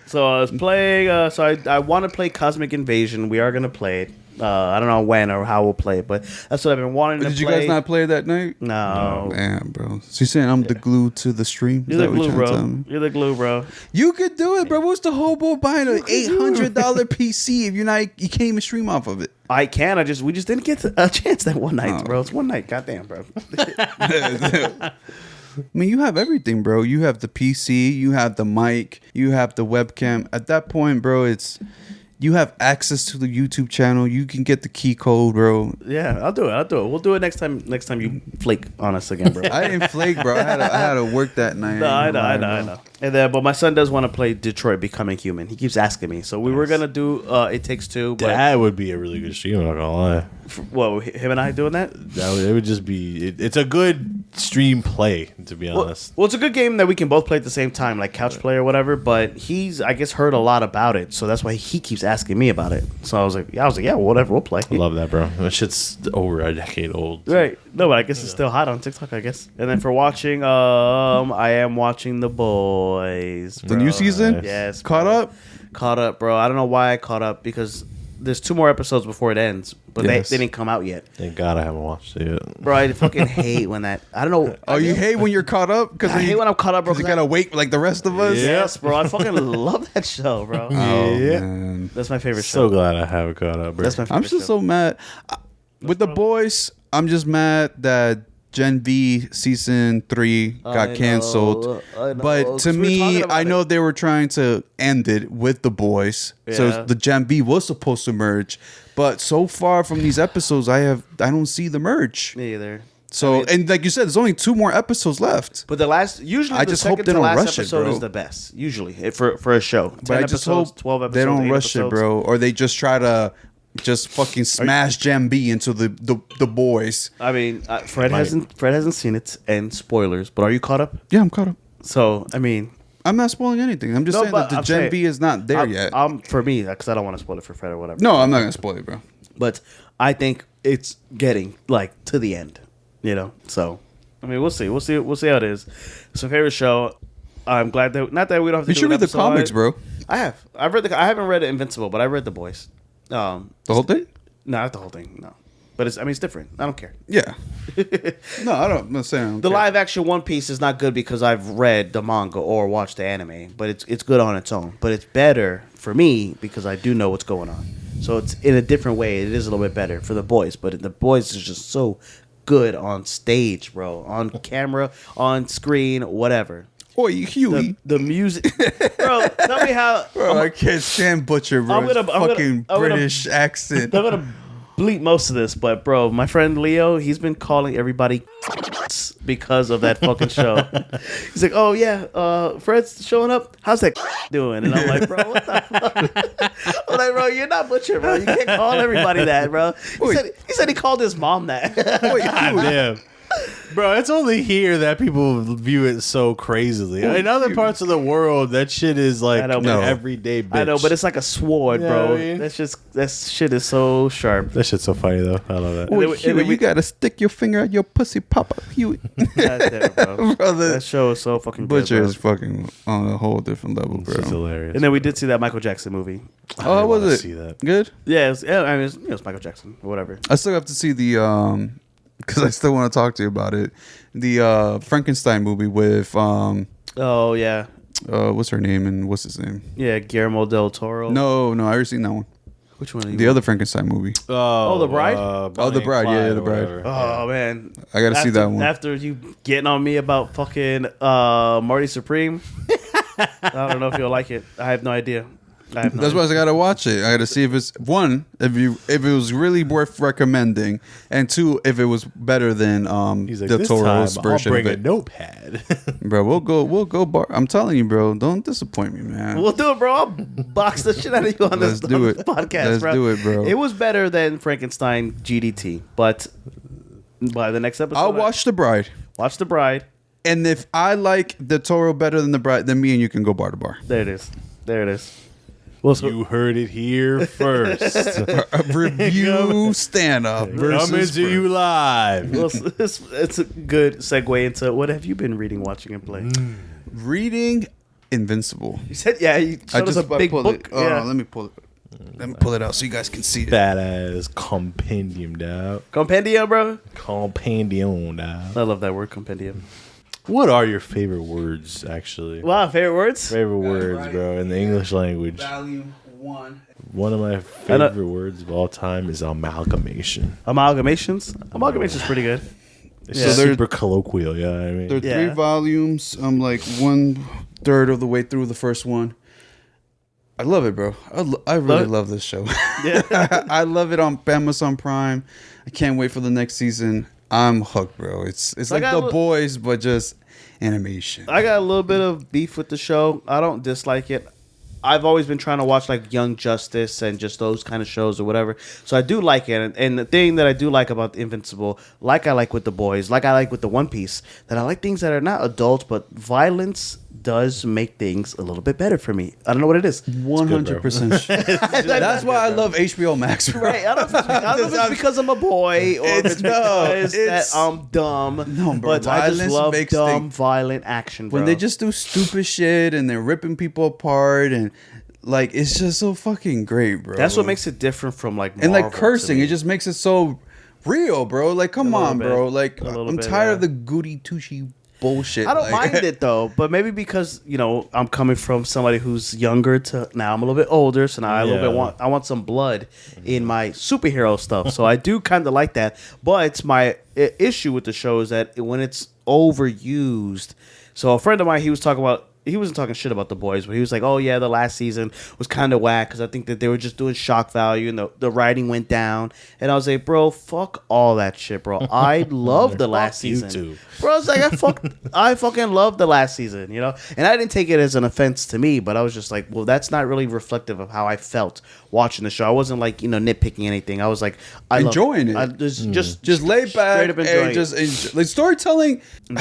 So I was playing. I want to play Cosmic Invasion. We are gonna play it. I don't know when or how we'll play it, but that's what I've been wanting to play. Did you guys not play that night? No. Oh, man, bro. So you're saying I'm the glue to the stream? You're the glue, bro. You're the glue, bro. You could do it, bro. What's the hobo buying an $800 PC if you can't even stream off of it? I can. We just didn't get a chance that one night, bro. It's one night. Goddamn, bro. I mean, you have everything, bro. You have the PC, you have the mic, you have the webcam. At that point, bro, you have access to the YouTube channel. You can get the key code, bro. Yeah, I'll do it. We'll do it next time you flake on us again, bro. I didn't flake, bro. I had to work that night. No, I know. And then, but my son does want to play Detroit Becoming Human. He keeps asking me. So we were gonna do It Takes Two. But That would be a really good stream. I'm not gonna lie. Him and I doing that? It would just be. It's a good stream play, to be honest. Well, it's a good game that we can both play at the same time, like couch play or whatever. But he's, I guess, heard a lot about it, so that's why he keeps asking me about it. So I was like, yeah, whatever, we'll play. I love that, bro. That shit's over a decade old. Right. No, but I guess it's still hot on TikTok, I guess. And then for watching, I am watching The Boys. The new season? Yes. Caught bro. up? Caught up, bro. I don't know why I caught up, because there's 2 more episodes before it ends, but Yes. they didn't come out yet. Thank God I haven't watched it yet. Bro, I fucking hate when that. I don't know. Oh, you hate when you're caught up? Because I hate when I'm caught up, bro. you gotta wait like the rest of us? Yeah. Yes, bro. I fucking love that show, bro. Oh, Yeah. man. That's my favorite So show. glad I haven't caught up, bro. That's my favorite I'm still show. so mad. With The Boys, I'm just mad that Gen V season 3 got canceled. I know. But to 'Cause we were me, talking about I know it. they were trying to end it with The Boys. Yeah. So the Gen V was supposed to merge. But so far from these episodes, I don't see the merge. Me either. So, I mean- and like you said, there's only 2 more episodes left. But usually I the just hope second they to don't last rush it, episode bro. is the best. Usually for a show. 10 But I just episodes, hope 12 episodes, they don't 8 rush episodes. it, bro. Or they just try to just fucking smash Gen B into the boys. I mean, Fred hasn't seen it, and spoilers. But are you caught up? Yeah, I'm caught up. So I mean, I'm not spoiling anything. I'm just No, saying but that the I'm Gen saying- B is not there yet. For me, because I don't want to spoil it for Fred or whatever. No, I'm not gonna spoil it, bro. But I think it's getting like to the end, you know. So I mean, we'll see how it is. It's my favorite show. I'm glad that not that we don't have to. You do should an read the episode. comics, bro. I have. I haven't read Invincible, but I read The Boys. The whole thing? No, not the whole thing. No, but it's different. I don't care. Yeah. No, I'm not saying. I don't The care. live action One Piece is not good because I've read the manga or watched the anime, but it's good on its own. But it's better for me because I do know what's going on. So it's in a different way. It is a little bit better for The Boys, but The Boys is just so good on stage, bro, on camera, on screen, whatever. Boy, Huey. The music, bro. Tell me how. Bro, I can't stand Butcher, bro. I'm gonna- His I'm gonna- fucking I'm gonna- British accent. I'm gonna bleep most of this, but bro, my friend Leo, he's been calling everybody because of that fucking show. He's like, "Oh yeah, Fred's showing up. How's that doing?" And I'm like, "Bro, what the fuck?" I'm like, "Bro, you're not Butcher, bro. You can't call everybody that, bro." He said he called his mom that. Wait, God damn. Bro, it's only here that people view it so crazily. In other parts of the world, that shit is like I know, an but- everyday bitch. I know, but it's like a sword, Yeah, bro. I mean- That shit is so sharp. that shit's so funny though. I love that. And then Boy, we- Huey, and then we- you gotta stick your finger at your pussy, Papa Huey. God damn, bro. Brother. That show is so fucking Butcher good, bro. is fucking on a whole different level, bro. It's hilarious. And then we did see that Michael Jackson movie. Oh, how was wanna it? see that. Good. Yeah, I mean, it's Michael Jackson or whatever. I still have to see the because I still want to talk to you about it. The Frankenstein movie with Oh yeah, what's her name and what's his name? yeah, Guillermo del Toro. No, I already seen that one. Which one? Are you The other Frankenstein movie. Oh, The Bride? Oh, The Bride, yeah, The Bride. Oh man, I gotta see that one. After you getting on me about fucking Marty Supreme, I don't know if you'll like it. I have no idea. That's why I gotta watch it. I gotta see if it's one, if it was really worth recommending, and 2, if it was better than He's like, Del this Toro's time I'll version bring of a it. notepad. Bro, we'll go. I'm telling you, bro. Don't disappoint me, man. We'll do it, bro. I'll box the shit out of you on Let's this do it. podcast, Let's bro. do it, bro. It was better than Frankenstein GDT, but by the next episode, I'll watch The Bride, Watch The Bride. and if I like Del Toro better than The Bride, then me and you can go bar to bar. There it is. Well, so, You heard it here first. A review stand-up Coming versus to you live. well, it's a good segue into what have you been reading, watching, and playing? reading Invincible. You said, yeah, you showed us a big pulled book. it. Oh, yeah. no, let me pull it. Let me pull it out so you guys can see it. Badass compendium, dog. Compendium, bro. Compendium, dog. I love that word, compendium. What are your favorite words, actually? Wow, favorite words? Favorite words, bro, in the English language. Volume 1. One of my favorite words of all time is amalgamation. Amalgamations? Amalgamation's pretty good. It's Yeah. just So they're- super colloquial, yeah. I mean, There are Yeah. 3 volumes. I'm like 1/3 of the way through the first one. I love it, bro. I really love this show. Yeah. I love it on Amazon Prime. I can't wait for the next season. I'm hooked, bro. It's like got The a li- Boys, but just animation. I got a little bit of beef with the show. I don't dislike it. I've always been trying to watch like Young Justice and just those kind of shows or whatever. So I do like it. And the thing that I do like about Invincible, like I like with The Boys, like I like with the One Piece, that I like things that are not adult, but violence does make things a little bit better for me. I don't know what it is. 100%. That's why I love HBO Max, bro. Right, I don't know if it's because I'm a boy or if it's because that it's- I'm dumb. No, bro, but I just violence love makes dumb, things- violent action, bro. When they just do stupid shit and they're ripping people apart and like it's just so fucking great, bro. That's what makes it different from like and like Marvel to cursing, me. it just makes it so real, bro. Like, come little on, bit. bro. Like, A little I'm bit, tired yeah. of the goody two-shoe bullshit. I don't like, mind it though, but maybe because I'm coming from somebody who's younger to now I'm a little bit older, so now I a little bit I want some blood in my superhero stuff. So I do kind of like that, but my issue with the show is that when it's overused. So a friend of mine, he wasn't talking shit about The Boys, but he was like, oh yeah, the last season was kind of whack because I think that they were just doing shock value and the writing went down. And I was like, bro, fuck all that shit, bro. I love the last you season. too. Bro, it's like I fucking love the last season, And I didn't take it as an offense to me, but I was just like, well, that's not really reflective of how I felt watching the show. I wasn't like, nitpicking anything. I was like, Enjoying it. I just lay back straight up enjoying and just enjoy. Like storytelling. bro,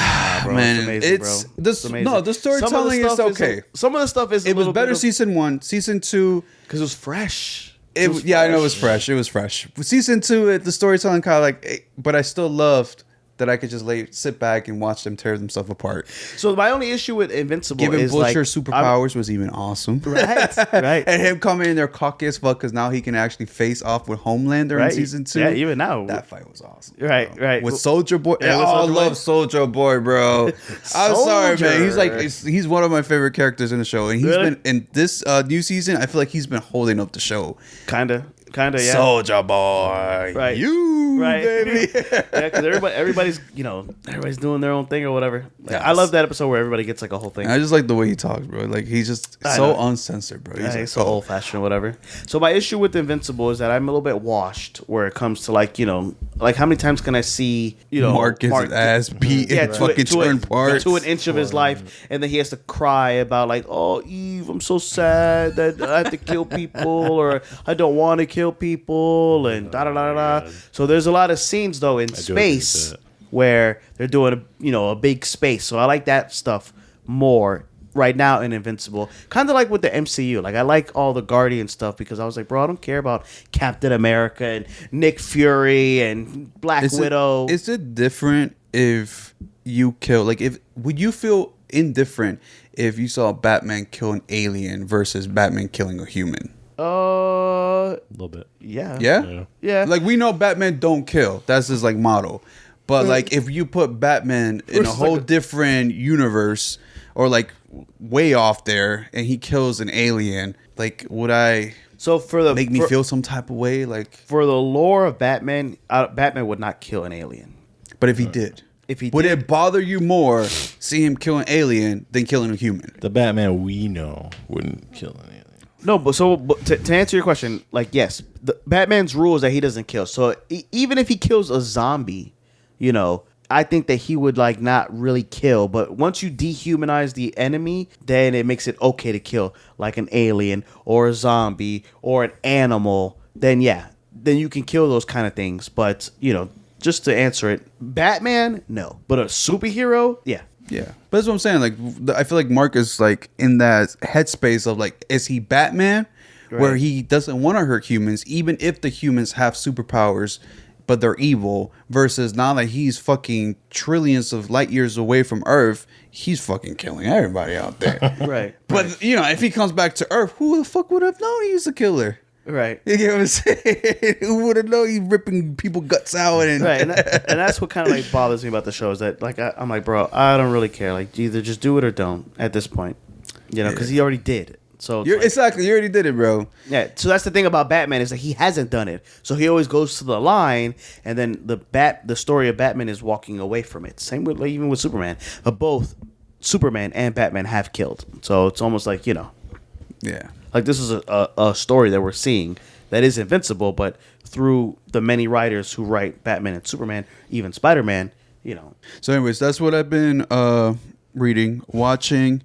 Man, it's amazing, it's bro. this. It's amazing. No, the storytelling is okay. Some of the stuff is It was better season 1, season 2. because it was fresh. Yeah, I know it was fresh. It was fresh. Season 2, the storytelling kind of like, but I still loved that I could just sit back and watch them tear themselves apart. So my only issue with Invincible Giving is Butcher like superpowers was even awesome. right, right. And him coming in there cocky as fuck because now he can actually face off with Homelander Right. in season 2. Yeah, even now. That fight was awesome. Right, bro. right. With Soldier Boy. Yeah, with I Soulja Boy. love Soldier Boy, bro. I'm sorry, man. He's like, he's one of my favorite characters in the show. And he's Really? been, in this new season, I feel like he's been holding up the show. Kinda, yeah. Soldier Boy. Right. You, Right. baby. Yeah, because everybody's everybody's doing their own thing or whatever. Like, Yes. I love that episode where everybody gets like a whole thing. I just like the way he talks, bro. Like, he's just I so know. uncensored, bro. Yeah, like, he's so old fashioned or whatever. So my issue with Invincible is that I'm a little bit washed where it comes to like how many times can I see Mark gets his ass beat and fucking torn parts. to an inch of his life, and then he has to cry about like, oh Eve, I'm so sad that I have to kill people or I don't want to kill people and da da da da. So there's a lot of scenes though in do agree with space that. where they're doing a big space. So I like that stuff more right now in Invincible. Kind of like with the MCU. Like I like all the Guardian stuff because I was like, bro, I don't care about Captain America and Nick Fury and Black Widow. Is it different if you kill would you feel indifferent if you saw Batman kill an alien versus Batman killing a human? A little bit. Yeah. Yeah? Yeah. Like we know Batman don't kill. That's his like motto. But like if you put Batman in a Versus, whole like, different universe or like way off there and he kills an alien, like would I So for make me feel some type of way? Like for the lore of Batman, Batman would not kill an alien. but if he did. If he would did, it bother you more seeing him kill an alien than killing a human? The Batman we know wouldn't kill anything. no, but to answer your question, like yes, Batman's rule is that he doesn't kill. So even if he kills a zombie, I think that he would like not really kill. But once you dehumanize the enemy, then it makes it okay to kill like an alien or a zombie or an animal. Then then you can kill those kind of things. But just to answer it, Batman, no. But a superhero, yeah. Yeah, but that's what I'm saying. Like, I feel like Mark is like in that headspace of like, is he Batman where he doesn't want to hurt humans, even if the humans have superpowers, but they're evil. Versus now that he's fucking trillions of light years away from Earth, he's fucking killing everybody out there. Right. But you know, if he comes back to Earth, who the fuck would have known he's a killer? Right. You get what I'm saying? Who would have known he's ripping people guts out and Right, and that's what kind of like bothers me about the show is that like I'm like, bro, I don't really care. Like, either just do it or don't at this point, you know, because he already did. So it's exactly, you already did it, bro. yeah. So that's the thing about Batman is that he hasn't done it. So he always goes to the line, and then the story of Batman is walking away from it. Same with like, even with Superman. Both Superman and Batman have killed. So it's almost like, you know, Yeah. like this is a story that we're seeing that is invincible, but through the many writers who write Batman and Superman, even Spider-Man, you know. So, anyways, that's what I've been reading, watching.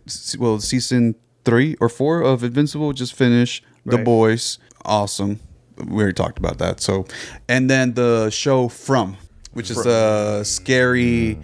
Season 3 or 4 of Invincible just finished. The Right. Boys, awesome. We already talked about that. So, and then the show From, which is a scary,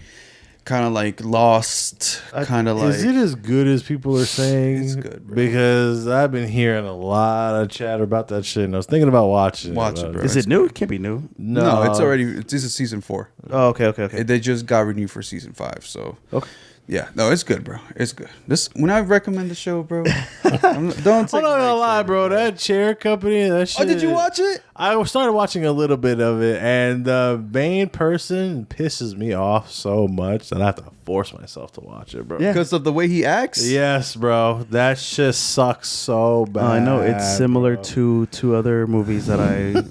kind of like Lost, kind of like. Is it as good as people are saying? It's good, bro. Because I've been hearing a lot of chatter about that shit, and I was thinking about watching Watch it, bro. Is it new? It can't be new. No, it's already. This is season 4. Oh, okay. They just got renewed for season 5. So. Okay. Yeah, no, it's good, bro. It's good. This when I recommend the show, bro. Don't. I'm not gonna lie, bro. That chair company, that shit. Oh, did you watch it? I started watching a little bit of it, and the main person pisses me off so much that I have to force myself to watch it, bro. Yeah. Because of the way he acts. Yes, bro. That shit sucks so bad. I know it's similar bro. to two other movies that I.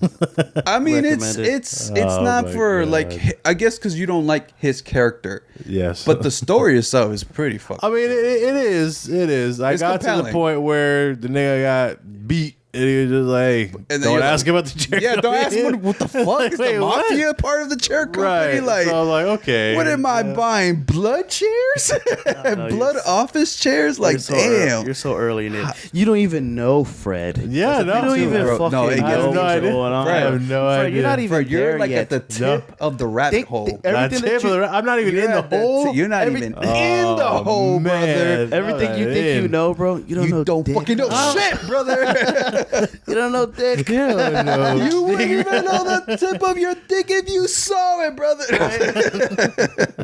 I mean, recommended. it's Oh not my for God. like I guess because you don't like his character, Yes, but the story itself is pretty fucking. I mean, it is. It is. I It's got to the compelling. point where the nigga got beat, and he was just like, then "Don't you're ask like- about the chair." Yeah, don't ask company." what the fuck is Wait, the what? mafia part of the chair company? Right. Like, so I was like, okay. what am I yeah. buying? Blood chairs, no, blood you're- office chairs. Like, You're so damn. you're so early in it. You don't even know Fred. Yeah, no, you don't even bro. fucking No, it know gets what's me. I have no going on. idea. I have no Fred, idea. you're not even Bro, you're there like yet. at the tip of the rabbit hole. Everything that you, I'm not even in the hole. You're not even in the hole, brother. everything you think you know, bro, you don't know. You don't dick. fucking know shit, brother. You don't know dick. Yeah, no. You wouldn't even know the tip of your dick if you saw it, brother.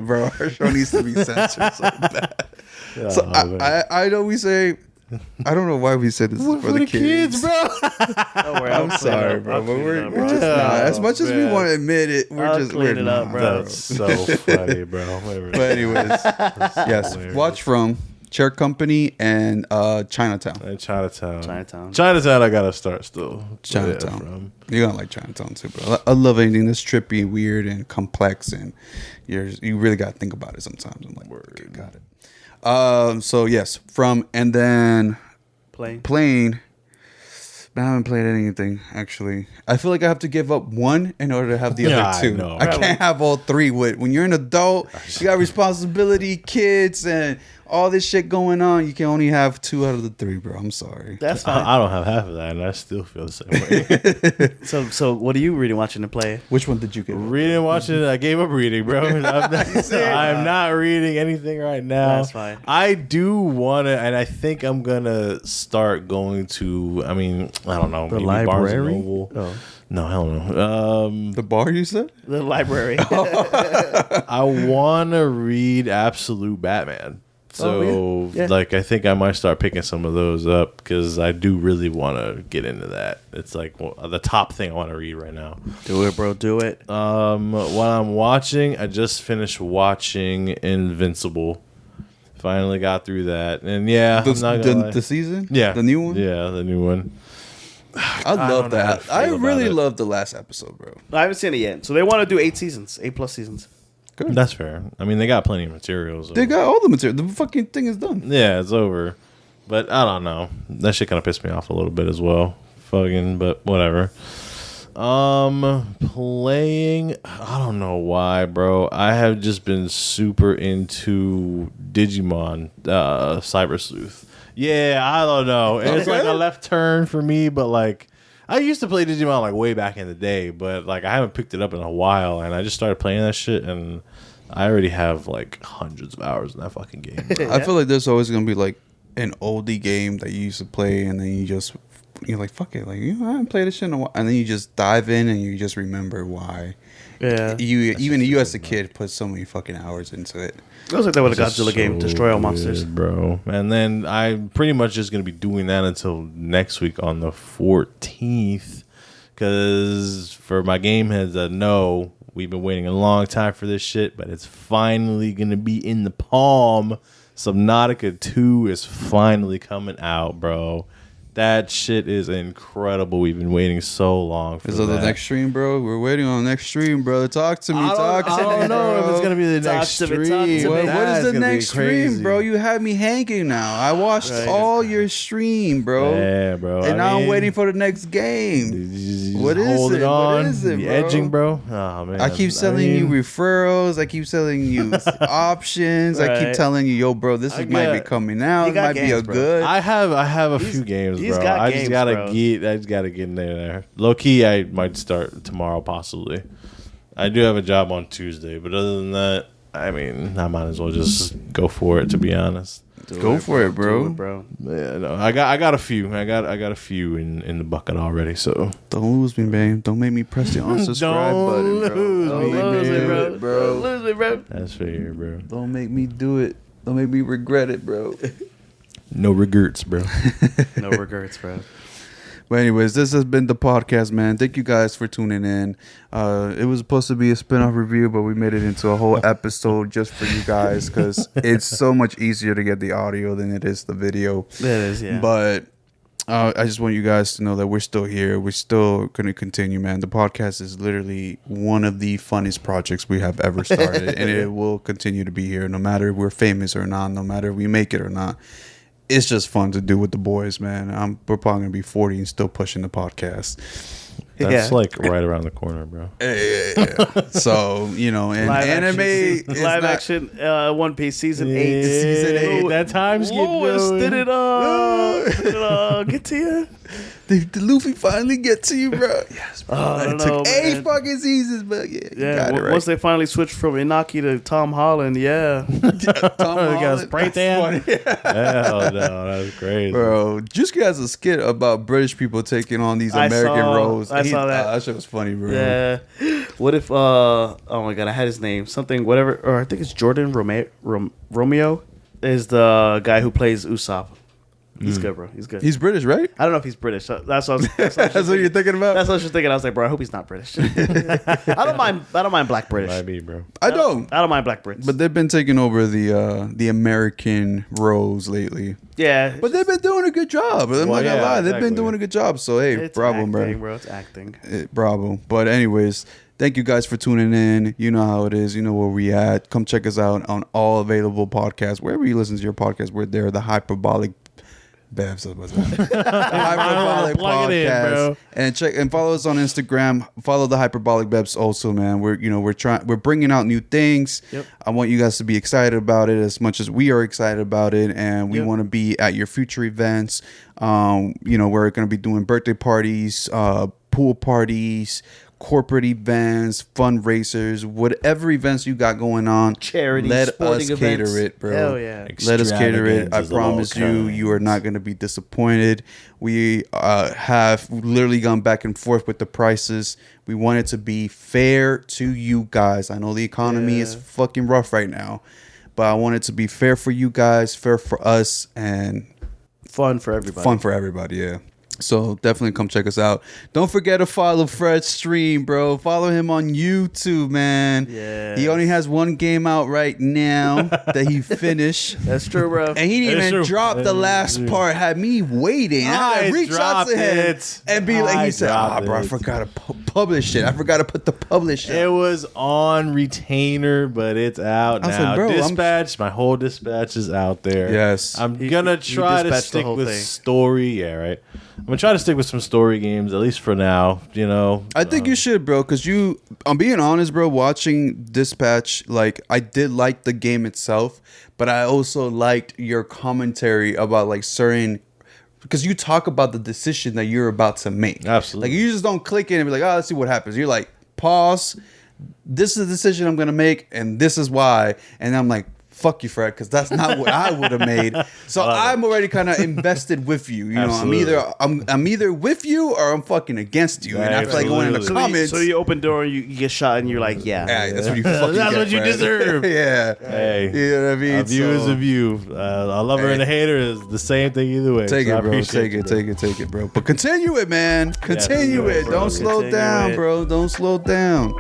Bro, our show needs to be censored so bad. So man. I know we say, I don't know why we said this is for the kids, bro. Don't worry, I'm sorry, bro, but we're just bro. not. As much as we Man. want to admit it, I'll we're clean it up, not, bro. That's so funny, bro. But anyways, yes, hilarious. watch From Chair Company and Chinatown. And Chinatown. Chinatown. I gotta start still. Chinatown. Yeah, from. You're gonna like Chinatown too, bro. I love anything that's trippy, weird, and complex, and you really gotta think about it sometimes. I'm like, okay, got it. So yes, From and then Plane. I haven't played anything actually. I feel like I have to give up one in order to have the Yeah, other I two. know. I can't have all three. When you're an adult, you got responsibility, kids, and all this shit going on. You can only have 2 out of the 3, bro. I'm sorry. That's fine. I don't have half of that, and I still feel the same way. So what are you reading, watching, and play? Which one did you get? Reading, watching, I gave up reading, bro. I'm not reading anything right now. That's fine. I do want to, and I think I'm going to start going to, I mean, I don't know. The maybe Barnes and library? Noble. Oh. No, hell no. The bar you said? The library. I want to read Absolute Batman. So, Oh, yeah. like, I think I might start picking some of those up because I do really want to get into that. It's like the top thing I want to read right now. Do it, bro. Do it. While I'm watching, I just finished watching Invincible. Finally got through that, and yeah, I'm not gonna lie. The season? Yeah, The new one? Yeah, the new one. I love don't know how to that. feel I about really it. love the last episode, bro. I haven't seen it yet. So they want to do 8 seasons, 8+ seasons. Good. That's fair. I mean, they got plenty of materials. They got all the material. The fucking thing is done. Yeah, it's over. But I don't know. That shit kind of pissed me off a little bit as well. Fucking, but whatever. Playing, I don't know why, bro. I have just been super into Digimon, Cyber Sleuth. Yeah, I don't know. It's like a left turn for me, but like I used to play Digimon like way back in the day, but like I haven't picked it up in a while, and I just started playing that shit, and I already have like hundreds of hours in that fucking game. Bro. I feel like there's always gonna be like an oldie game that you used to play, and then you're like, fuck it, like, I haven't played this shit in a while, and then you just dive in and you just remember why. Yeah. You as a kid put so many fucking hours into it. It was like that with a Godzilla game, Destroy All Monsters. Bro. And then I'm pretty much just going to be doing that until next week on the 14th. Because for my game heads that know, we've been waiting a long time for this shit, but it's finally going to be in the palm. Subnautica 2 is finally coming out, bro. That shit is incredible. We've been waiting so long for that. Is it the next stream, bro? We're waiting on the next stream, brother. Talk to me. I don't know if it's going to be the next stream. What is the next stream, bro? You have me hanging now. I watched all your stream, bro. Yeah, bro. And now I'm waiting for the next game. What is it? What is it, bro? Edging, bro. Oh, man. I keep selling you referrals. I keep selling you options. I keep telling you, yo, bro, this might be coming out. It might be a good. I have a few games, bro. I just gotta get in there. Low key, I might start tomorrow, possibly. I do have a job on Tuesday, but other than that, I mean, I might as well just go for it. To be honest, go for it, bro. Yeah, no, I got a few. I got a few in the bucket already. So don't lose me, babe. Don't make me press the unsubscribe button, bro. Don't lose me, bro. Don't lose me, bro. That's fair, bro. Don't make me do it. Don't make me regret it, bro. No regrets, bro. No regrets, bro. But anyways, this has been the podcast, man. Thank you guys for tuning in. It was supposed to be a spin-off review, but we made it into a whole episode just for you guys because it's so much easier to get the audio than it is the video. It is, yeah. But I just want you guys to know that we're still here. We're still going to continue, man. The podcast is literally one of the funnest projects we have ever started, and it will continue to be here no matter if we're famous or not, no matter if we make it or not. It's just fun to do with the boys, man. We're probably gonna be 40 and still pushing the podcast. That's like right around the corner, bro. Yeah. So, and live action One Piece season 8. Season 8. That time's getting Lois did it all. Get to you. Did Luffy finally get to you, bro? Yes, bro. It took 8 fucking seasons, but yeah, you got it right. Once they finally switched from Inaki to Tom Holland, Tom Holland got spray tan. Hell no, that was crazy, bro. Juicy has a skit about British people taking on these American roles. I saw that. That shit was funny, bro. Yeah. What if? Oh my god, I had his name. Something, whatever. Or I think it's Jordan Romeo is the guy who plays Usopp. He's good, bro. He's good. He's British, right? I don't know if he's British. That's what I was, that's what you're thinking about. That's what I was thinking. I was like, bro, I hope he's not British. I don't mind black British. Might be, bro. I don't mind black Brits. But they've been taking over the American roles lately. Yeah, but they've been doing a good job. I'm not gonna lie, they've been doing a good job. So hey, it's bravo, acting, bro. It's acting. Bravo. But anyways, thank you guys for tuning in. You know how it is. You know where we at. Come check us out on all available podcasts. Wherever you listen to your podcast, we're there. The Hyperbolic Bevs, what's that? The Hyperbolic Podcast, and follow us on Instagram. Follow the Hyperbolic Bevs also, man. We're bringing out new things. Yep. I want you guys to be excited about it as much as we are excited about it, and we want to be at your future events. We're going to be doing birthday parties, pool parties, corporate events, fundraisers, whatever events you got going on, charity, let us events. cater it, bro. Hell yeah. Let us cater it. I promise you are not going to be disappointed. We have literally gone back and forth with the prices. We want it to be fair to you guys. I know the economy is fucking rough right now, but I want it to be fair for you guys, fair for us, and fun for everybody. Fun for everybody, yeah. So definitely come check us out. Don't forget to follow Fred's stream, bro. Follow him on YouTube, man. Yeah. He only has one game out right now that he finished. That's true, bro. And he didn't even drop the last part. Had me waiting. I reached out to him and be like, he said, bro, I forgot to publish it. I forgot to put the publish it. It was on retainer, but it's out now. Like, bro, Dispatch, my whole dispatch is out there. Yes. I'm going to try to stick with story. Yeah, right. I'm going to try to stick with some story games, at least for now, I think you should, bro, because I'm being honest, bro, watching Dispatch, like, I did like the game itself, but I also liked your commentary about, like, certain, because you talk about the decision that you're about to make. Absolutely. Like, you just don't click in and be like, let's see what happens. You're like, pause, this is the decision I'm going to make, and this is why. And I'm like, fuck you, Fred, because that's not what I would have made. So I'm already kind of invested with you. You know, I'm either with you or I'm fucking against you. And I feel like going in the comments. So you open door and you get shot and you're like, yeah, that's what you fucking That's get, what you Fred. deserve. Yeah. Hey, you know what I mean? a view is a view. A lover and a hater is the same thing either way. Take so it, bro. Take it, bro. But continue it, man. Continue it. bro. Don't slow Continue down, it. bro. Don't slow down.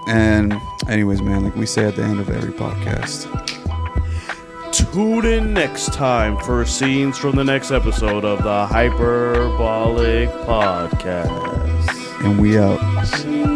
And anyways, man, like we say at the end of every podcast. Tune in next time for scenes from the next episode of the Hyperbolic Podcast. And we out.